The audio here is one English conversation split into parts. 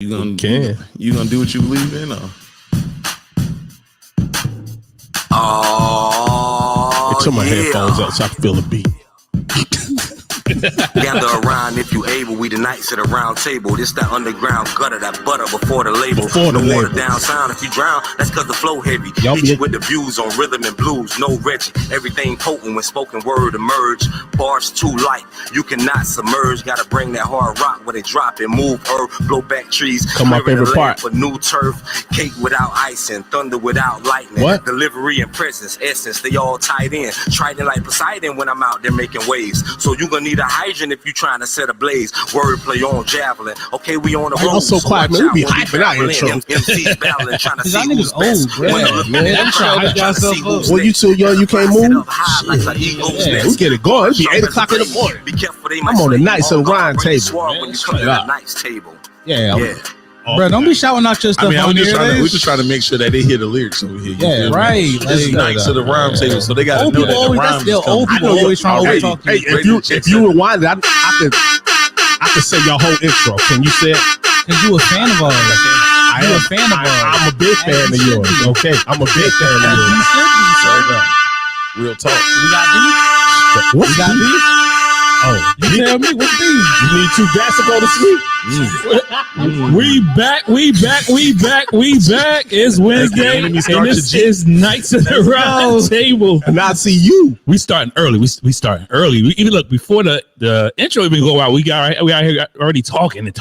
You gonna do what you believe in, or? Oh, turn my headphones up so I can feel the beat. Gather around if you able. We the knights at the round table. This that underground gutter, that butter before the label. No water down sound. If you drown, that's cause the flow heavy. Hit you with the views on rhythm and blues. No Reggie. Everything potent when spoken word emerge. Bars too light. You cannot submerge. Gotta bring that hard rock where they drop and move earth. Blow back trees. Come my favorite part. For new turf. Cake without ice and thunder without lightning. What? Delivery and presence, essence, they all tied in. Trident like Poseidon when I'm out there making waves. So you gonna need a hydrant if you trying to set a blaze. Wordplay on javelin. Okay, we on the road. I'm so quiet, man. We be hyping out intro. MC's battling, trying to see who's best. Well, you too young, you can't move? Shit, we get it going. It'll be 8 o'clock in the morning. I'm on the Knights of the Round Table. Yeah. Bro, don't be shouting out your stuff. We just trying to make sure that they hear the lyrics over here. Yeah, right. This is Knights of the Round Table, so they got to know that the rhyme is coming. Old people always trying to overtalk you. Hey, if you rewind it, I can say your whole intro. Can you say it? Because you a fan of ours. I'm a big fan of yours. Okay, I'm a big fan of yours. You should be, Real talk. We got beef? What's beef? Oh, you tell me what's beef? You need 2 gas to go to sleep? We back. It's Wednesday, and this is Knights of the Round Table. And I see you. We starting early. We starting early. We even look before the intro even go out. We out here already talking. Man,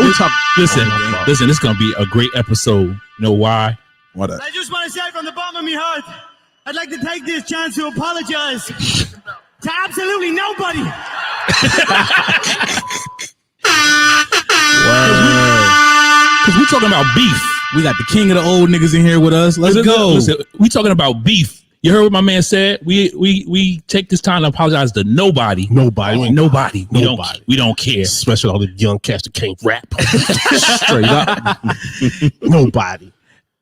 we talk. Listen. This is gonna be a great episode. You know why? What up? I just want to say from the bottom of my heart, I'd like to take this chance to apologize to absolutely nobody. Because we talking about beef. We got the king of the old niggas in here with us. Let's go. Listen, we talking about beef. You heard what my man said? We take this time to apologize to nobody. Nobody. We don't care. Especially all the young cats that can't rap. Straight up. Nobody.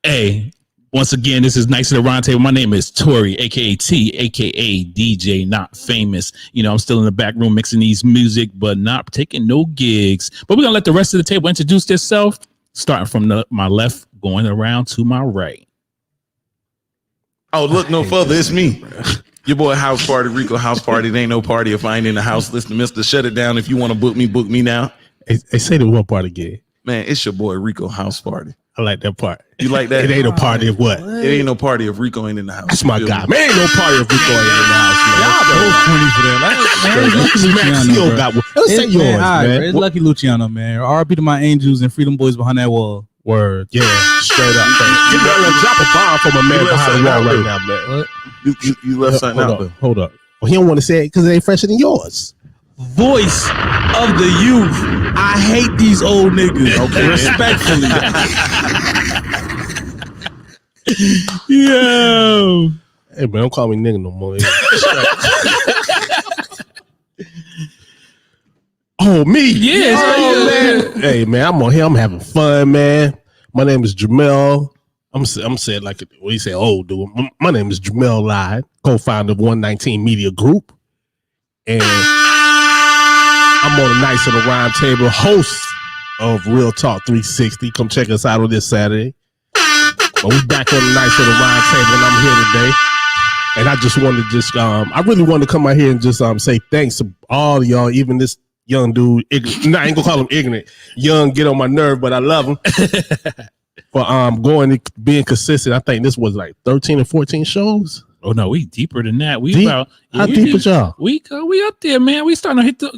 Hey, once again, this is Knights of the Round Table. My name is Tori, aka T, aka DJ Not Famous. You know, I'm still in the back room mixing these music, but not taking no gigs. But we're gonna let the rest of the table introduce themselves, starting from my left, going around to my right. Oh, look no further. It's me. Your boy House Party, Rico House Party. It ain't no party if I ain't in the house. Listen, Mr. Shut It Down. If you want to book me now. Hey, say the one part again. Man, it's your boy Rico House Party. I like that part. You like that? It ain't a party of what? It ain't no party if Rico ain't in the house. That's my guy. Man, ain't no party if Rico ain't in the house, man. Y'all both funny for that. Let's say yours, man. It's Lucky Luciano, man. R.I.P. to my angels and freedom boys behind that wall. Word. Yeah, straight up. You better drop a bomb from a man behind the wall right now, man. What? You left something out there. Hold up. Well, he don't want to say it because it ain't fresher than yours. Voice of the youth. I hate these old niggas. Okay, respectfully. Yo. Hey, man, don't call me nigga no more. Oh, me? Yes. Oh, man. Hey, man, I'm on here. I'm having fun, man. My name is Jamel. I'm saying like what you say, old dude. My name is Jamel Lyde, co-founder of 119 Media Group. And I'm on the Knights of the Round Table, host of Real Talk 360. Come check us out on this Saturday. But we back on the Knights of the Round Table, and I'm here today. And I just wanted to I really wanted to come out here and just say thanks to all of y'all, even this young dude. I ain't gonna call him ignorant. Young, get on my nerve, but I love him. For going and being consistent. I think this was like 13 or 14 shows. Oh no, we deeper than that. How deep is y'all? We up there, man. We starting to hit the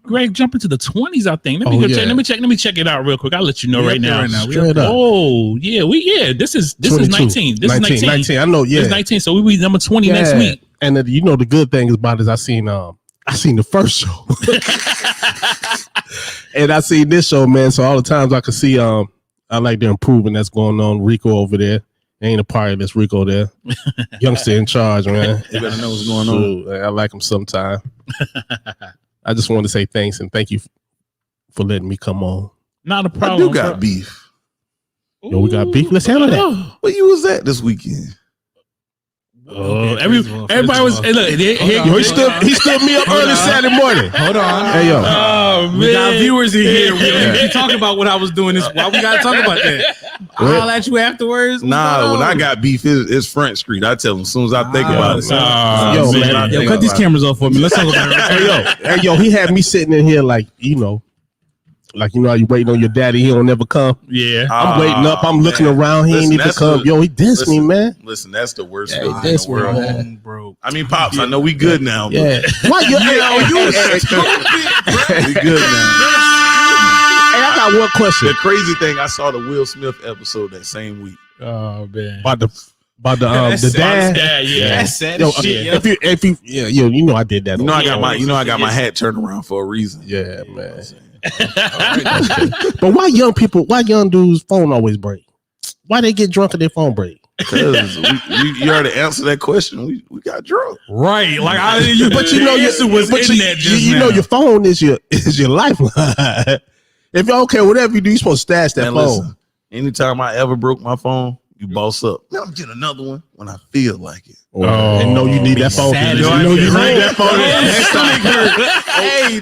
Greg jump into the 20s, I think. Let me check it out real quick. I'll let you know right now. Straight up. Oh, yeah, this is 19. This is 19. I know, yeah. It's 19, so we number 20 next week. And you know the good thing about it is I seen the first show. And I seen this show, man. So all the times I could see I like the improvement that's going on. Rico over there. Ain't a party that's Rico there. Youngster in charge, man. You better know what's going on. I like him sometime. I just want to say thanks and thank you for letting me come on. Not a problem. I do got beef. Yo, we got beef. Let's handle that. Where you was at this weekend? Everybody was. Hey, look, He stood me up early Saturday morning. Hold on. Hey yo, oh man, we got viewers in here. We talk about what I was doing. This why we gotta talk about that. I'll at you afterwards. Nah, when I got beef, it's Front Street. I tell them as soon as I think about it. Yo, man. man. Cut these cameras off for me. Let's talk about it. Hey yo, he had me sitting in here like how you waiting on your daddy, he don't never come. Yeah, I'm waiting up, I'm looking around, he ain't even come. Yo, he dissed me, man. Listen, that's the worst Yeah, feeling he in the dissed me, world. man. Bro. I mean, Pops, I know we good now. Yeah. Why you We good now. Hey, I got one question. The crazy thing, I saw the Will Smith episode that same week. oh man, About the dad. yeah. That's sad Yo, as shit. if you you know I did that. You know, I got my hat turned around for a reason. Yeah, man. But why young dudes' phone always break? Why they get drunk and their phone break? Because you already answered that question. We got drunk. Right. Like But you know your phone is your lifeline. If you okay, whatever you do, you're supposed to stash that Man, phone. listen, anytime I ever broke my phone, you boss up. Now I'm getting another one when I feel like it. And know you need that phone. sad. You know you need that phone. Hey,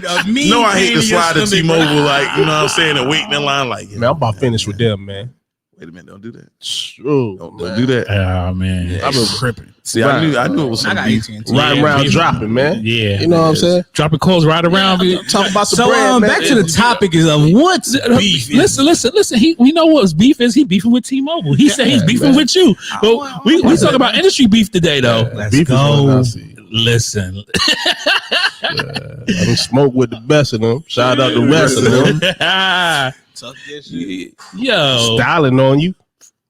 No, I hate to slide to T-Mobile, like, you know what I'm saying, and waiting in line, like, Man, I'm about finished with them, man. wait a minute, don't do that. True. Don't do that. Oh man, I've been tripping. See, I knew it was I some got beef. AT&T. Right around dropping, man. yeah. You know what I'm saying? Dropping calls right around. Talk about the So brand, man. back to the topic is of what's beef. Listen. We know what his beef is. He beefing with T-Mobile. He said he's beefing with you. But we talk about industry beef today, though. Let's Beef is go. what I see. Listen, I don't smoke with the best of them. Shout out the rest of them. Tuck that shit. yo, Styling on you.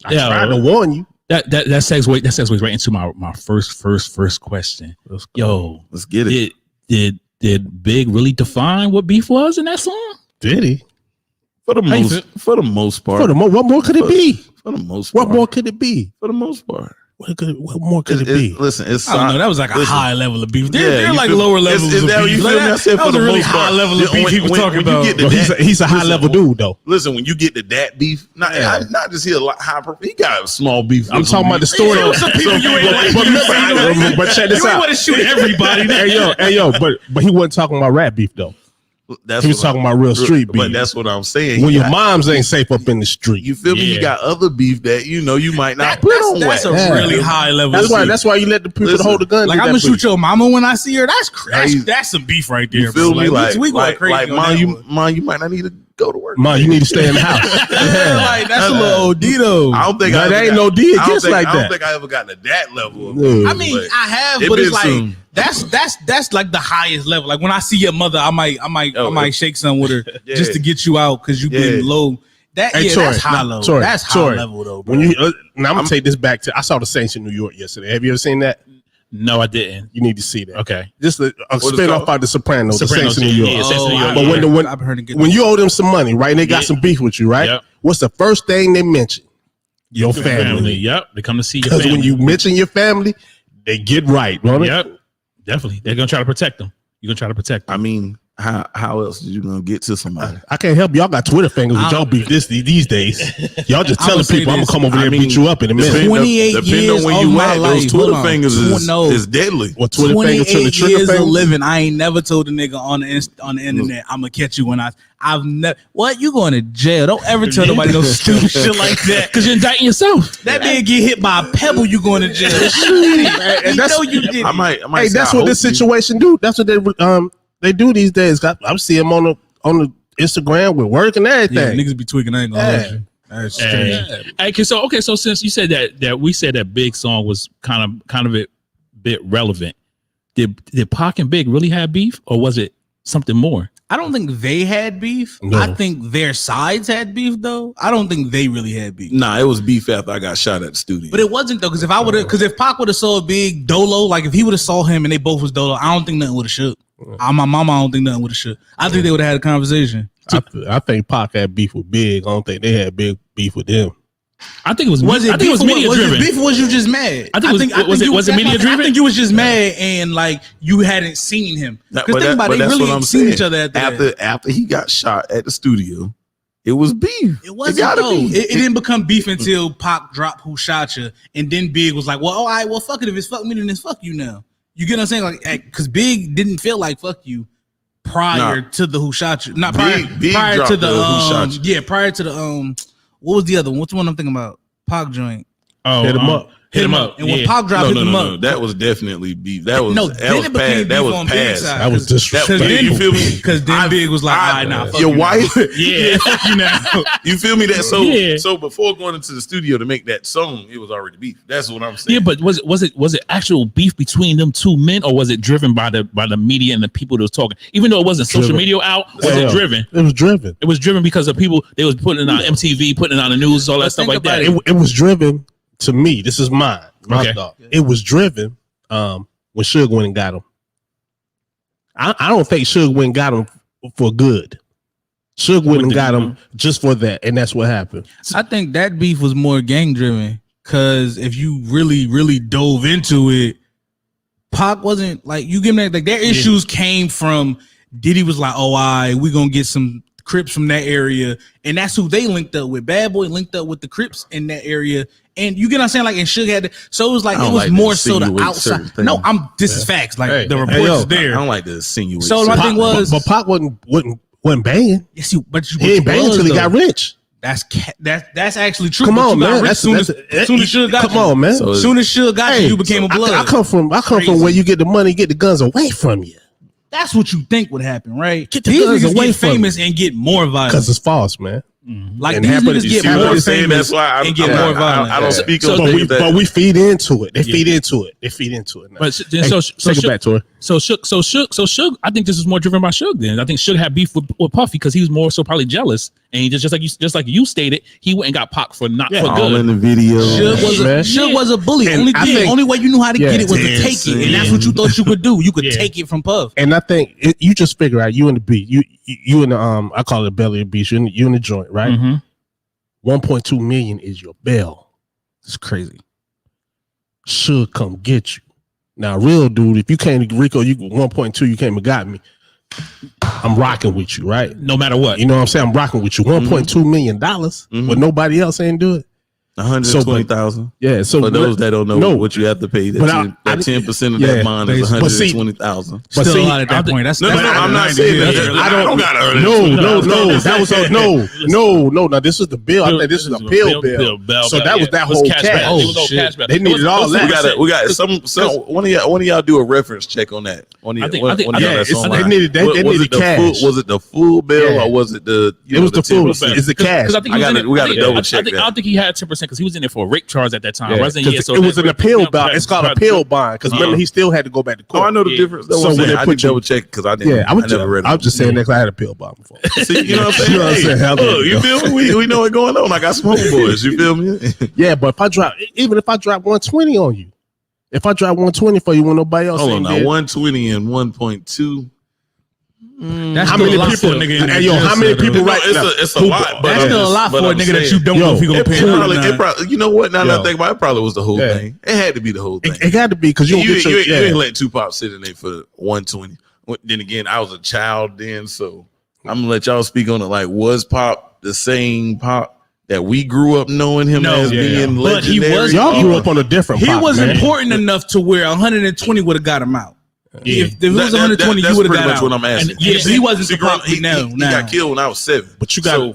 I Yo. tried to warn you. that segues right into my first question. Yo, Let's get it. did Big really define what beef was in that song? Did he? For the most part. What more could it be? For the most part. What more could it be? For the most part. What more could it be? Listen, it's I don't know. That was like a listen. high level of beef. Yeah, They're you like feel- lower levels is of that what beef. you feel Like me? I that, said that for was a the really most high part. level of beef he was talking when you about. get the Well, that- he's a high listen, level dude though. Listen, when you get to that beef, not just he a lot high. He got a small beef. I'm talking about the story. Some people you ain't like. But check this You ain't out. want to shoot everybody. Hey yo, but he wasn't talking about rap beef though. That's He was what talking about real street beef. But that's what I'm saying. When He your got- moms ain't safe up in the street. you feel me? Yeah. You got other beef that you might not put on wax. That's a really high level. That's why you let the people Listen, hold the gun. Like do I'm that gonna for you. shoot your mama when I see her. That's Crazy. that's some beef right there. You feel bro. me? Like, we going crazy. like on mom, that you one. mom, you might not need to go to work. Mom, you need to stay in the house. Yeah, like that's a little OD though. I don't think But I there ever ain't got- no D I don't against think- like I don't that. think I ever got to that level. Of No. I mean, but I have, it but it's been like some- that's like the highest level. Like when I see your mother, I might shake some with her Yeah. just to get you out because you've been Yeah. low. That Hey, yeah, Tori, that's high level. Tori, That's high Tori, level though, bro. When you now I'm gonna take this back to I saw the Saints in New York yesterday. Have you ever seen that? No, I didn't. You need to see that. Okay. Just a What is spin it off called? by the Sopranos, the Sopranos, Saints in New York. yeah, Saints in New York, But yeah. when I've heard it get when you owe them some money, right? And they got Yeah. some beef with you, right? Yep. What's the first thing they mention? Your family. Yep. They come to see your Because family. when you mention your family, they get right, don't they? Yep. Definitely. They're gonna try to protect them. You're gonna try to protect them. I mean, how else did you gonna get to somebody? I can't help y'all got Twitter fingers with y'all beef these days. Y'all just I'ma telling say people I'm gonna this. come over there and I mean, beat you up in a minute. Depending- 28 depending years on where of you my at, life. those Twitter Hold on. fingers is deadly. What Twitter fingers to the 28 trigger years of finger? living, I ain't never told a nigga on the internet I'm gonna catch you when I've never. What you going to jail? Don't ever tell nobody no stupid shit like that. Because you're indicting yourself. That man get hit by a pebble, you going to jail. You know you did. I might Hey, say that's I what this hope you- situation do. That's what they do these days. I see them on the Instagram with work and Yeah, everything. niggas be tweaking. I ain't gonna hold you. That's crazy. Hey, so since you said that we said that Big song was kind of a bit relevant, did Pac and Big really have beef, or was it something more? I don't think they had beef. No. I think their sides had beef though. I don't think they really had beef. Nah, it was beef after I got shot at the studio. But it wasn't though, because if Pac would have saw Big Dolo, like if he would have saw him and they both was Dolo, I don't think nothing would have shook. My mama, I don't think nothing would have shook. I think they would have had a conversation. I think Pac had beef with Big. I don't think they had big beef with them. I think it was. Was it I think it was media driven. beef or was you just mad? I think it was- was it media driven? I think you was just mad and like you hadn't seen him. Because think about it, they really ain't seen each other after he got shot at the studio. It was beef. It wasn't gotta though. be. It didn't become beef until Pac dropped Who Shot Ya, and then Big was like, "Well, all right, well, fuck it. If it's fuck me, then it's fuck you now." You get what I'm saying? Like, because Big didn't feel like fuck you prior to the Who Shot Ya. Not prior, Big prior dropped to the the Who Shot Ya. yeah, prior to the what was the other one? What's the one I'm thinking about? Pac joint. Oh, Hit him up. Hit him up. And when Pac dropped, hit him up. That was definitely beef. That was No, that then was it became past. beef That was on Big's past. side. That was disrespectful. Because then, You feel me? Because then Big was like, "All right, now fuck Your you wife, Yeah, fuck you now. you feel me? That Yeah. so before going into the studio to make that song, it was already beef. That's what I'm saying. Yeah, but was it actual beef between them two men, or was it driven by the media and the people that was talking? Even though it wasn't social Driven. media out, was Yeah. it driven? It was driven. It was driven because of people. They was putting it on MTV, putting it on the news, all that But stuff think like that. about It was driven to me. This is my Okay. thought. It was driven when Suge went and got him. I don't think Suge went and got him for good. Suge went and got him just for that, and that's what happened. I think that beef was more gang driven because if you really, really dove into it, Pac wasn't like you give me like their issues came from Diddy was like, "Oh, we gonna get some Crips from that area," and that's who they linked up with. Bad Boy linked up with the Crips in that area, and you get what I'm saying? Like, and Suge had to, so it was like I it don't was like to more so the insinuate outside. certain No, things. this is facts. Like Hey, the hey, reports yo, is I there. don't like to insinuate. So my certain- thing was, but Pac wasn't banging. yes, but you He ain't banging until he got rich. That's actually true. Come but on, you got man. rich soon as Suge got come you. on, man. So As soon as Suge got you, you became a blood. I come from Crazy. where you get the money, get the guns away from you. That's what you think would happen, right? Get the These guns niggas away get from famous and get more violent. Because it's false, man. Like and these happen- niggas you get see what more I'm saying? famous That's why and get more violent. I don't speak So on But things we feed into it. They feed into it. They feed into it. Now. But Hey, so take it back, Tori. So Suge, I think this is more driven by Suge. Then I think Suge had beef with Puffy because he was more so probably jealous, and he just like you stated, he went and got Pac for not for all in good. the video. Man. Was a bully. And Only I think- only way you knew how to get it was to take dancing. it, and that's what you thought you could do. You could Yeah. take it from Puff. And I think you just figure out you in the beat, you in the I call it belly of the beast. You in the joint, right? Mhm. 1.2 million is your bail. It's crazy. Should come get you. Now, real dude, if you came to Rico, you 1.2, you came and got me. I'm rocking with you, right? No matter what, You know what I'm saying? I'm rocking with you. $1.2 million, but nobody else ain't do it. 120,000. Yeah. So For those that don't know what you have to pay, But that 10% of yeah, that bond is but see- 120,000. But Still see, a lot at that point. That's No, I'm not saying that. I don't gotta earn it. No. That was no. Now this is the bill. I think this is a pill bill. So that was that whole cash. Oh, shit. They needed all that. We got some one of y'all do a reference check on that. One of I think- y'all I think- that's yeah, it's- online. they needed Was it the cash. full- Was it the full bill Yeah. or was it the? It was the full. 10%? It's the cash. Because I think I he was gotta- in it- we I gotta think- double I check think- that. I don't think he had 10% because he was in it for a rape charge at that time. Yeah, Wasn't 'cause he? So it was an appeal yeah, bond. It's called appeal bond. Because remember, he still had to go back to Oh, court. I know the Yeah. difference. That's So what I'm when saying. they I put did you- double check because I didn't. Yeah, I never read it. was just saying that 'cause I had a pill bond before. See, you know what I'm saying? You know what I'm saying? Hey, look, you feel me? We know what's going on. I got some homeboys. You feel me? Yeah, but even if I drop 120 on you, if I drop 120 for you when nobody else Hold on ain't now. there, 120 and 1.2. That's how still many a lot people? for a nigga in Hey, yo, that how jail many cell, people though. right now? It's a lot. But That's I'm still a just- lot but for a I'm nigga that saying- you don't know if he gonna Yo, pay It it or probably, not. you know what? Now that I Yo. think about it, it probably was the whole Yeah. thing. It had to be the whole thing. It got to be because you don't You get your. ain't letting Tupac sit in there for 120. Then again, I was a child then, so I'm gonna let y'all speak on it. Like, was Pop the same Pop that we grew up knowing him as being but he legendary? was- Y'all grew up on a different. He Pop, was man. important enough to where 120 would have got him out. Yeah. If it was 120, that's you would have pretty got much out. what I'm asking. And, yeah, so he wasn't See, supposed to he got killed when I was 7. But you got- so,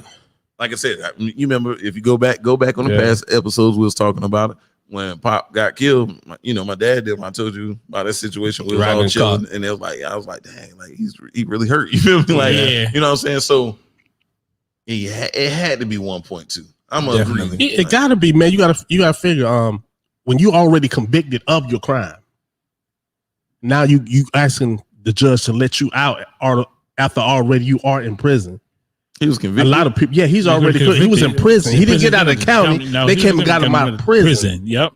like I said, you remember if you go back on the Yeah. past episodes, we was talking about it when Pop got killed. My dad did. I told you about that situation. We was Riding all in chilling, and it was like I was like, dang, like he really hurt. You feel me? Like, Yeah. you know what I'm saying? So, it had to be 1.2. I'm gonna agree. It got to be, man. You got to figure. When you already convicted of your crime, now you asking the judge to let you out or after already you are in prison. He was A convicted. lot of people, yeah, he was convicted. in prison. He didn't get out of the county. No, They he came was and got him out of prison. Yep.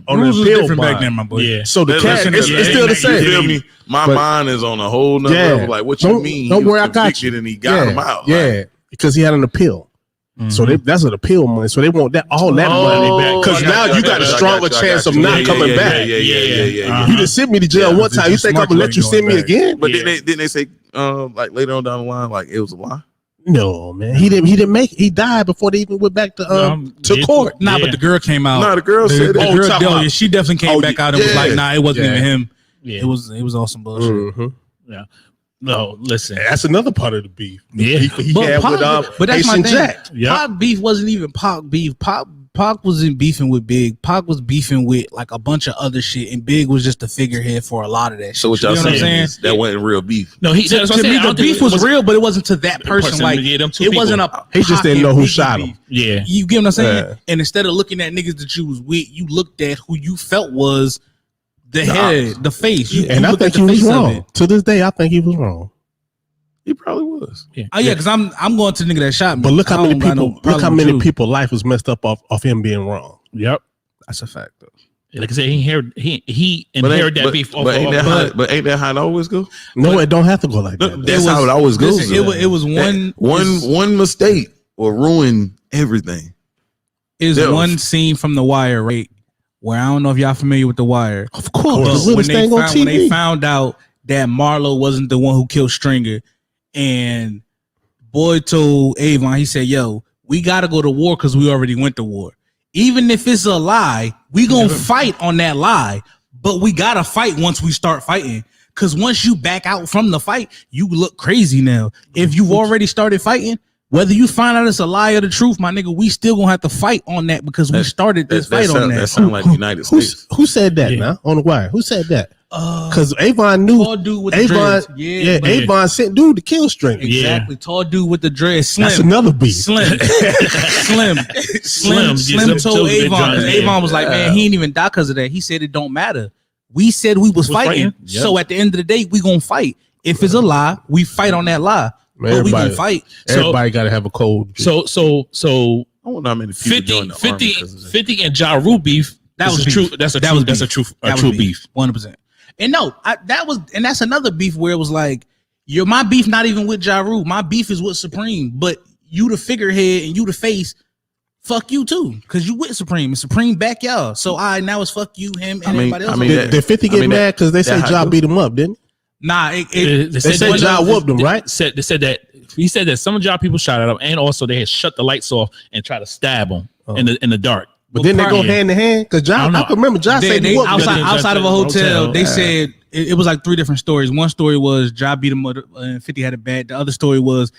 On Rules the was appeal different back bond. then, my boy. Yeah. So the cash, Listen, it's still the you same. feel me? My But- mind is on a whole nother Yeah. level. Like, what you mean? Don't He was worry, I got convicted you. and he got him out. Yeah, Like, because he had an appeal. So that's an appeal money. So they want that money back because I now got you got a I stronger got chance of you. not Yeah, coming yeah, back. Yeah. You just sent me to jail Yeah, one time. You think I'm gonna let you send me again? But Yeah. didn't they say like later on down the line, like it was a lie? No, man. He didn't make it. He died before they even went back to court. Nah, but the girl came out. Nah, the girl said that. The girl, she definitely came back out and was like, nah, it wasn't even him. Yeah. It was all some bullshit. Mm-hmm. Yeah. No, listen. That's another part of the beef. Yeah. He had with but that's my Haitian thing. Jack. Yep. Pac beef wasn't even Pac beef. Pac wasn't beefing with Big. Pac was beefing with like a bunch of other shit, and Big was just the figurehead for a lot of that shit. So what y'all You know what I'm saying? saying? That wasn't real beef. No, To me, the beef was real, but it wasn't to that person. Like yeah, them two it wasn't a. He just didn't Pac know and who Biggie shot beef. him. Yeah. You get what I'm saying? Yeah. And instead of looking at niggas that you was with, you looked at who you felt was the head, the face. You And I looked think at he the was face of wrong. it. To this day, I think he was wrong. He probably was. Oh yeah, because I'm going to the nigga that shot me. But look how I many don't got no people problem with you. people's life was messed up off him being wrong. Yep. That's a fact though. Like I said, he inherited that beef. But ain't that how it always go? No, it don't have to go like that. That's how it always goes. Listen, it was one mistake will ruin everything. Is Yeah. one scene from The Wire, right? Where I don't know if y'all familiar with The Wire. Of course, But the littlest thing on when they TV. found out that Marlo wasn't the one who killed Stringer, and Boy told Avon, he said, "Yo, we got to go to war because we already went to war. Even if it's a lie, we gonna fight on that lie. But we gotta fight once we start fighting. Because once you back out from the fight, you look crazy now. If you've already started fighting, whether you find out it's a lie or the truth, my nigga, we still gonna have to fight on that because we started this fight on that." That sound like the United States. Who said that now on the wire? Who said that? Because Avon knew. Tall dude with the Avon, dreads. yeah, but- Avon sent dude to kill Stringer. Exactly. Tall dude with the dreads. Slim. That's another beef. Slim. Slim Slim told been Avon, trying because to- Avon was like, man, he ain't even die because of that. He said it don't matter. We said we was fighting. Yep. So at the end of the day, we gonna fight. If it's a lie, we fight on that lie. Man, but we gonna everybody- fight. Everybody got to have a code. So I wonder how many people joined the army because of that. 50 and Ja Rule beef. That was true. beef. That's a That true. was That's a beef. true. A That true was beef. 100%. And no, that's another beef where it was like, my beef not even with Ja Rule. My beef is with Supreme. But you the figurehead and you the face, fuck you too. Because you with Supreme. And Supreme back y'all. So now it's fuck you, him, and everybody else. Did 50 get mad because they said Ja beat him up, didn't Nah, They said Ja whooped him, right? They said that he said that some of Ja people shot at him, and also they had shut the lights off and tried to stab him in the dark. But then they go Yeah. hand in hand? Because I don't know. I can remember Ja said he They whooped him. outside of a hotel, they Yeah. said it was like 3 different stories. One story was Ja beat him up and 50 had a bad. The other story was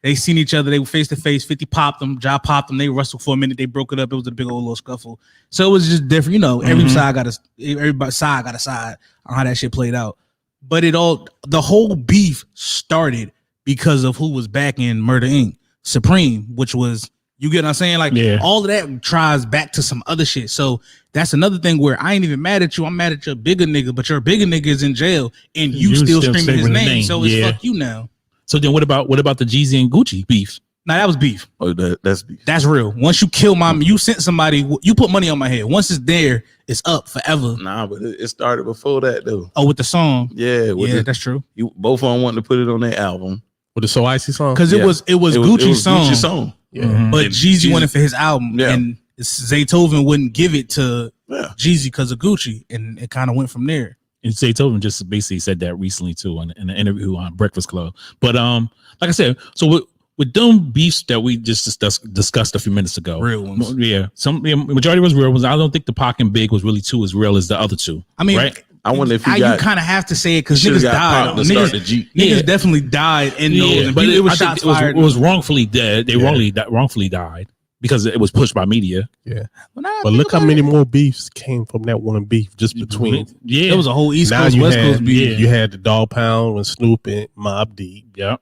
they seen each other, they were face to face. 50 popped them, Ja popped them. They wrestled for a minute, they broke it up. It was a big old little scuffle. So it was just different, you know. Every side got a side on how that shit played out. But the whole beef started because of who was backing Murder Inc. Supreme, which was, you get what I'm saying? Like, Yeah. all of that tries back to some other shit. So that's another thing where I ain't even mad at you. I'm mad at your bigger nigga, but your bigger nigga is in jail and you still screaming his name. So it's Yeah. fuck you now. So then what about the Jeezy and Gucci beef? Now that was beef. Oh, that's beef. That's real. Once you kill you sent somebody, you put money on my head. Once it's there, it's up forever. Nah, but it started before that though. Oh, with the song. Yeah, That's true. both of them wanted to put it on their album. With the So Icy song? Because it was Gucci's song. Gucci's song. Yeah. Mhm. But And Jeezy wanted for his album, Yeah. and Zaytoven wouldn't give it to Yeah. Jeezy because of Gucci, and it kind of went from there. And Zaytoven just basically said that recently too in an interview on Breakfast Club. But like I said, so with them beefs that we just discussed a few minutes ago, Real ones. Majority was real ones. I don't think the Pac and Big was really too as real as the other two. I mean, right? I wonder if he you got. kind of have to say it because Should've niggas got died. Pac to start the Jeep. Niggas Yeah. definitely died in those. And but it was I think shots fired. it was wrongfully dead. They wrongfully died because it was pushed by media. Yeah. When I But think look how about many it, more beefs came from that one beef just between. Yeah, it was a whole East Now Coast, you West had, Coast beef. you had the Dog Pound with Snoop and Mobb Deep. yeah.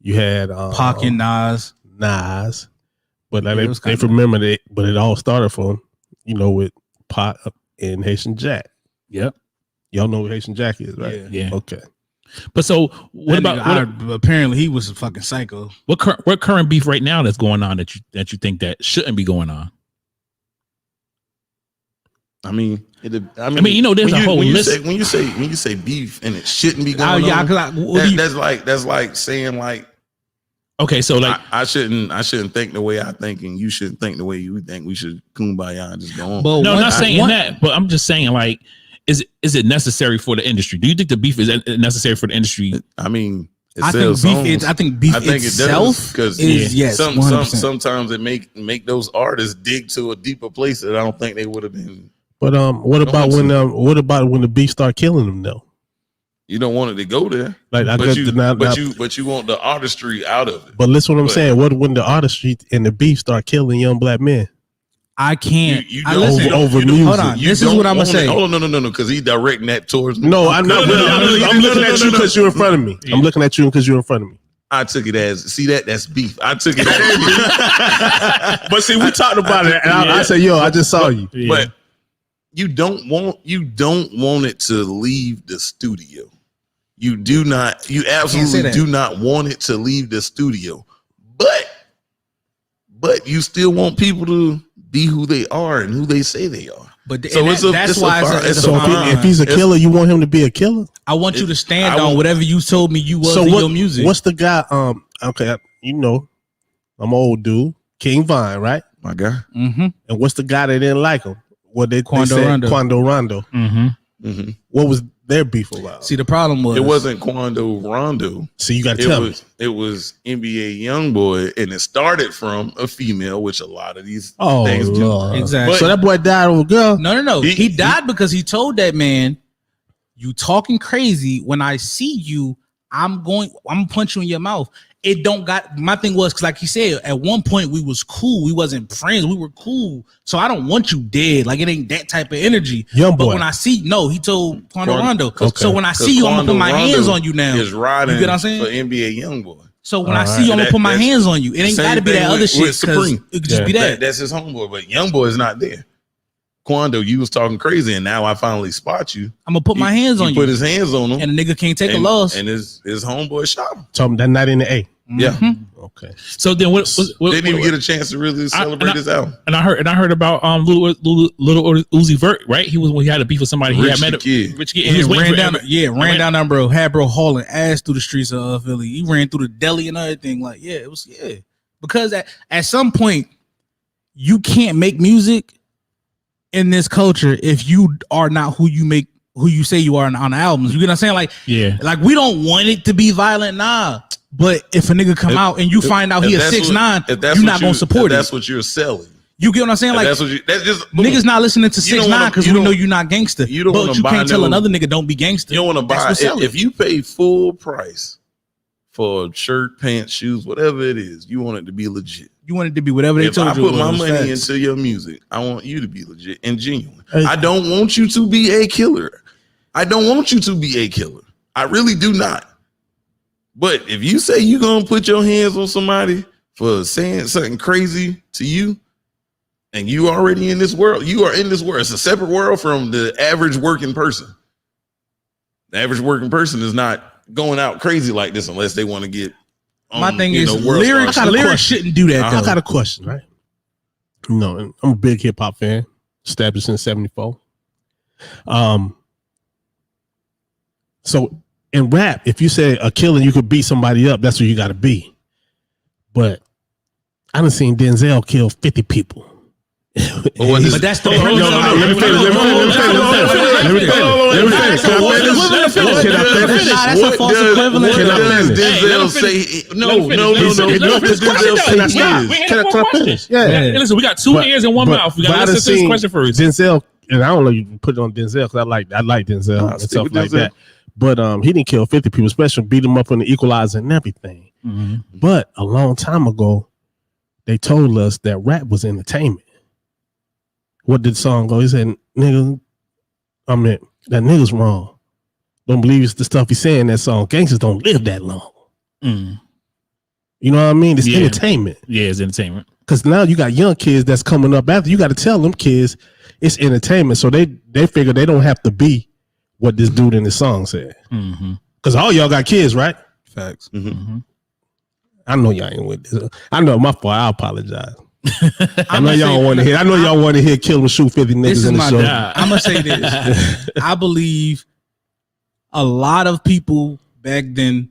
You had Pac and Nas. Nas. But like Yeah, it was they kinda- remember that, but it all started from, with Pac and Haitian Jack. Yep. Y'all know who Haitian Jack is, right? Yeah. Okay. But so what That about nigga, apparently he was a fucking psycho. what current beef right now that's going on that you think that shouldn't be going on? I mean, there's a whole list. When you say beef and it shouldn't be going Yeah, on. 'cause what do you- That's like saying like Okay, so like I shouldn't think the way I think and you shouldn't think the way you think. We should kumbaya and just go on. But no, I'm one- not saying one- that, but I'm just saying like is it necessary for the industry? Do you think the beef is necessary for the industry? I mean, It sells songs. I think beef itself because is sometimes it make those artists dig to a deeper place that I don't think they would have been. But what about when the beef start killing them though? You don't want it to go there, like but you want the artistry out of it. But listen, what I'm saying. What when the artistry and the beef start killing young black men? I can't. Over music. Hold on. This is what I'm gonna say. Oh no, because he's directing that towards me. No, I'm not. I'm looking at you because you're in front of me. I'm looking at you because you're in front of me. I took it as that's beef. I took it as beef. But see, we talked about it, and I said, "Yo, I just saw you." But you don't want it to leave the studio. You do not. You absolutely do not want it to leave the studio. But you still want people to be who they are and who they say they are. But that's why if he's a killer, you want him to be a killer. I want you to stand on whatever you told me you was in your music. What's the guy? Okay, I'm an old dude, King Vine, right? My guy. Mm-hmm. And what's the guy that didn't like him? Quando Rondo. Mm-hmm. Mm-hmm. What was their beef about? See, the problem was it wasn't Quando Rondo. See, you got to tell me. It was NBA YoungBoy, and it started from a female, which a lot of these things do. Exactly. But, so that boy died over a girl. No. He died because he told that man, "You talking crazy. When I see you, I'm gonna punch you in your mouth." It don't got my thing was because, like he said, at one point we was cool. We wasn't friends. We were cool. So I don't want you dead. Like it ain't that type of energy. Young boy. But when I see, he told Quando Rondo. Okay. So when I see you, I'm gonna put my hands on you now. Is riding you get what I'm saying? For NBA YoungBoy. So when I see you, I'm gonna put my hands on you. It ain't got to be that other shit. Supreme. It could just be that. That's his homeboy. But YoungBoy is not there. Quando, you was talking crazy, and now I finally spot you. I'm gonna put my hands on you. Put his hands on him, and the nigga can't take a loss. And his homeboy shot him. Told him that night in the A. Yeah. Mm-hmm. Okay. So then what didn't even get a chance to really celebrate his album. And I heard about Little Uzi Vert, right? He had a beef with somebody. He had met Rich Kid. And he ran down that bro. Had bro hauling ass through the streets of Philly. He ran through the deli and everything. Like, because at some point you can't make music in this culture if you are not who you say you are on the albums. You get what I'm saying? Like, like we don't want it to be violent, nah. But if a nigga come out and you find out he a 6'9", you're not gonna support it. That's what you're selling. You get what I'm saying? Like that's just niggas not listening to 6'9" because we know you're not gangster. But you can't tell another nigga don't be gangster. You don't want to buy if you pay full price for a shirt, pants, shoes, whatever it is. You want it to be legit. You want it to be whatever they told you. If I put my money into your music, I want you to be legit and genuine. I don't want you to be a killer. I don't want you to be a killer. I really do not. But if you say you're gonna put your hands on somebody for saying something crazy to you, and you already in this world, you are in this world. It's a separate world from the average working person. The average working person is not going out crazy like this unless they want to get. My thing is, lyrics shouldn't do that. I got a question, right? I'm a big hip hop fan, established in '74. So in rap, if you say a killer, you could beat somebody up. That's what you got to be. But I done seen Denzel kill 50 people. But that's the let me finish. What does Denzel say? No. Can I finish? Yeah. Listen, we got 2 ears and 1 mouth. We got to listen to this question first. Denzel, and I don't know you put it on Denzel because I like Denzel and stuff like that. But he didn't kill 50 people, especially beat them up on the Equalizer and everything. Mm-hmm. But a long time ago, they told us that rap was entertainment. What did the song go? He said, that nigga's wrong. Don't believe it's the stuff he's saying in that song. Gangsters don't live that long. Mm. You know what I mean? It's entertainment. Yeah, it's entertainment. Because now you got young kids that's coming up after. You got to tell them kids it's entertainment. So they figure they don't have to be what this dude in the song said. Because all y'all got kids, right? Facts. Mm-hmm. I know y'all ain't with this. I know my fault. I apologize. I know y'all want to hear. I know y'all want to hear kill and shoot 50 niggas in the show. I'm gonna say this. I believe a lot of people back then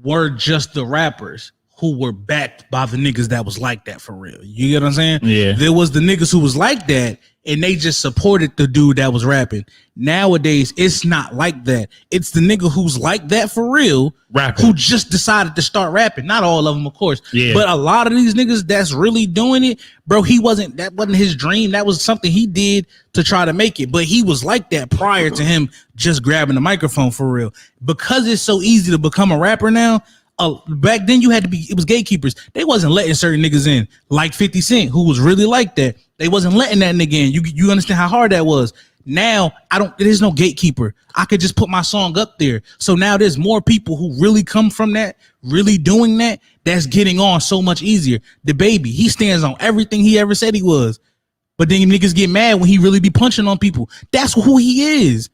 were just the rappers who were backed by the niggas that was like that for real. You get what I'm saying? Yeah. There was the niggas who was like that, and they just supported the dude that was rapping. Nowadays, it's not like that. It's the nigga who's like that for real, Rapping. who just decided to start rapping. Not all of them, of course. Yeah. But a lot of these niggas that's really doing it, bro, that wasn't his dream. That was something he did to try to make it. But he was like that prior to him just grabbing the microphone for real. Because it's so easy to become a rapper now, back then it was gatekeepers. They wasn't letting certain niggas in, like 50 Cent, who was really like that. They wasn't letting that nigga in. You understand how hard that was. Now there's no gatekeeper. I could just put my song up there. So now there's more people who really come from that, really doing that, that's getting on so much easier. The Baby, he stands on everything he ever said he was. But then niggas get mad when he really be punching on people. That's who he is.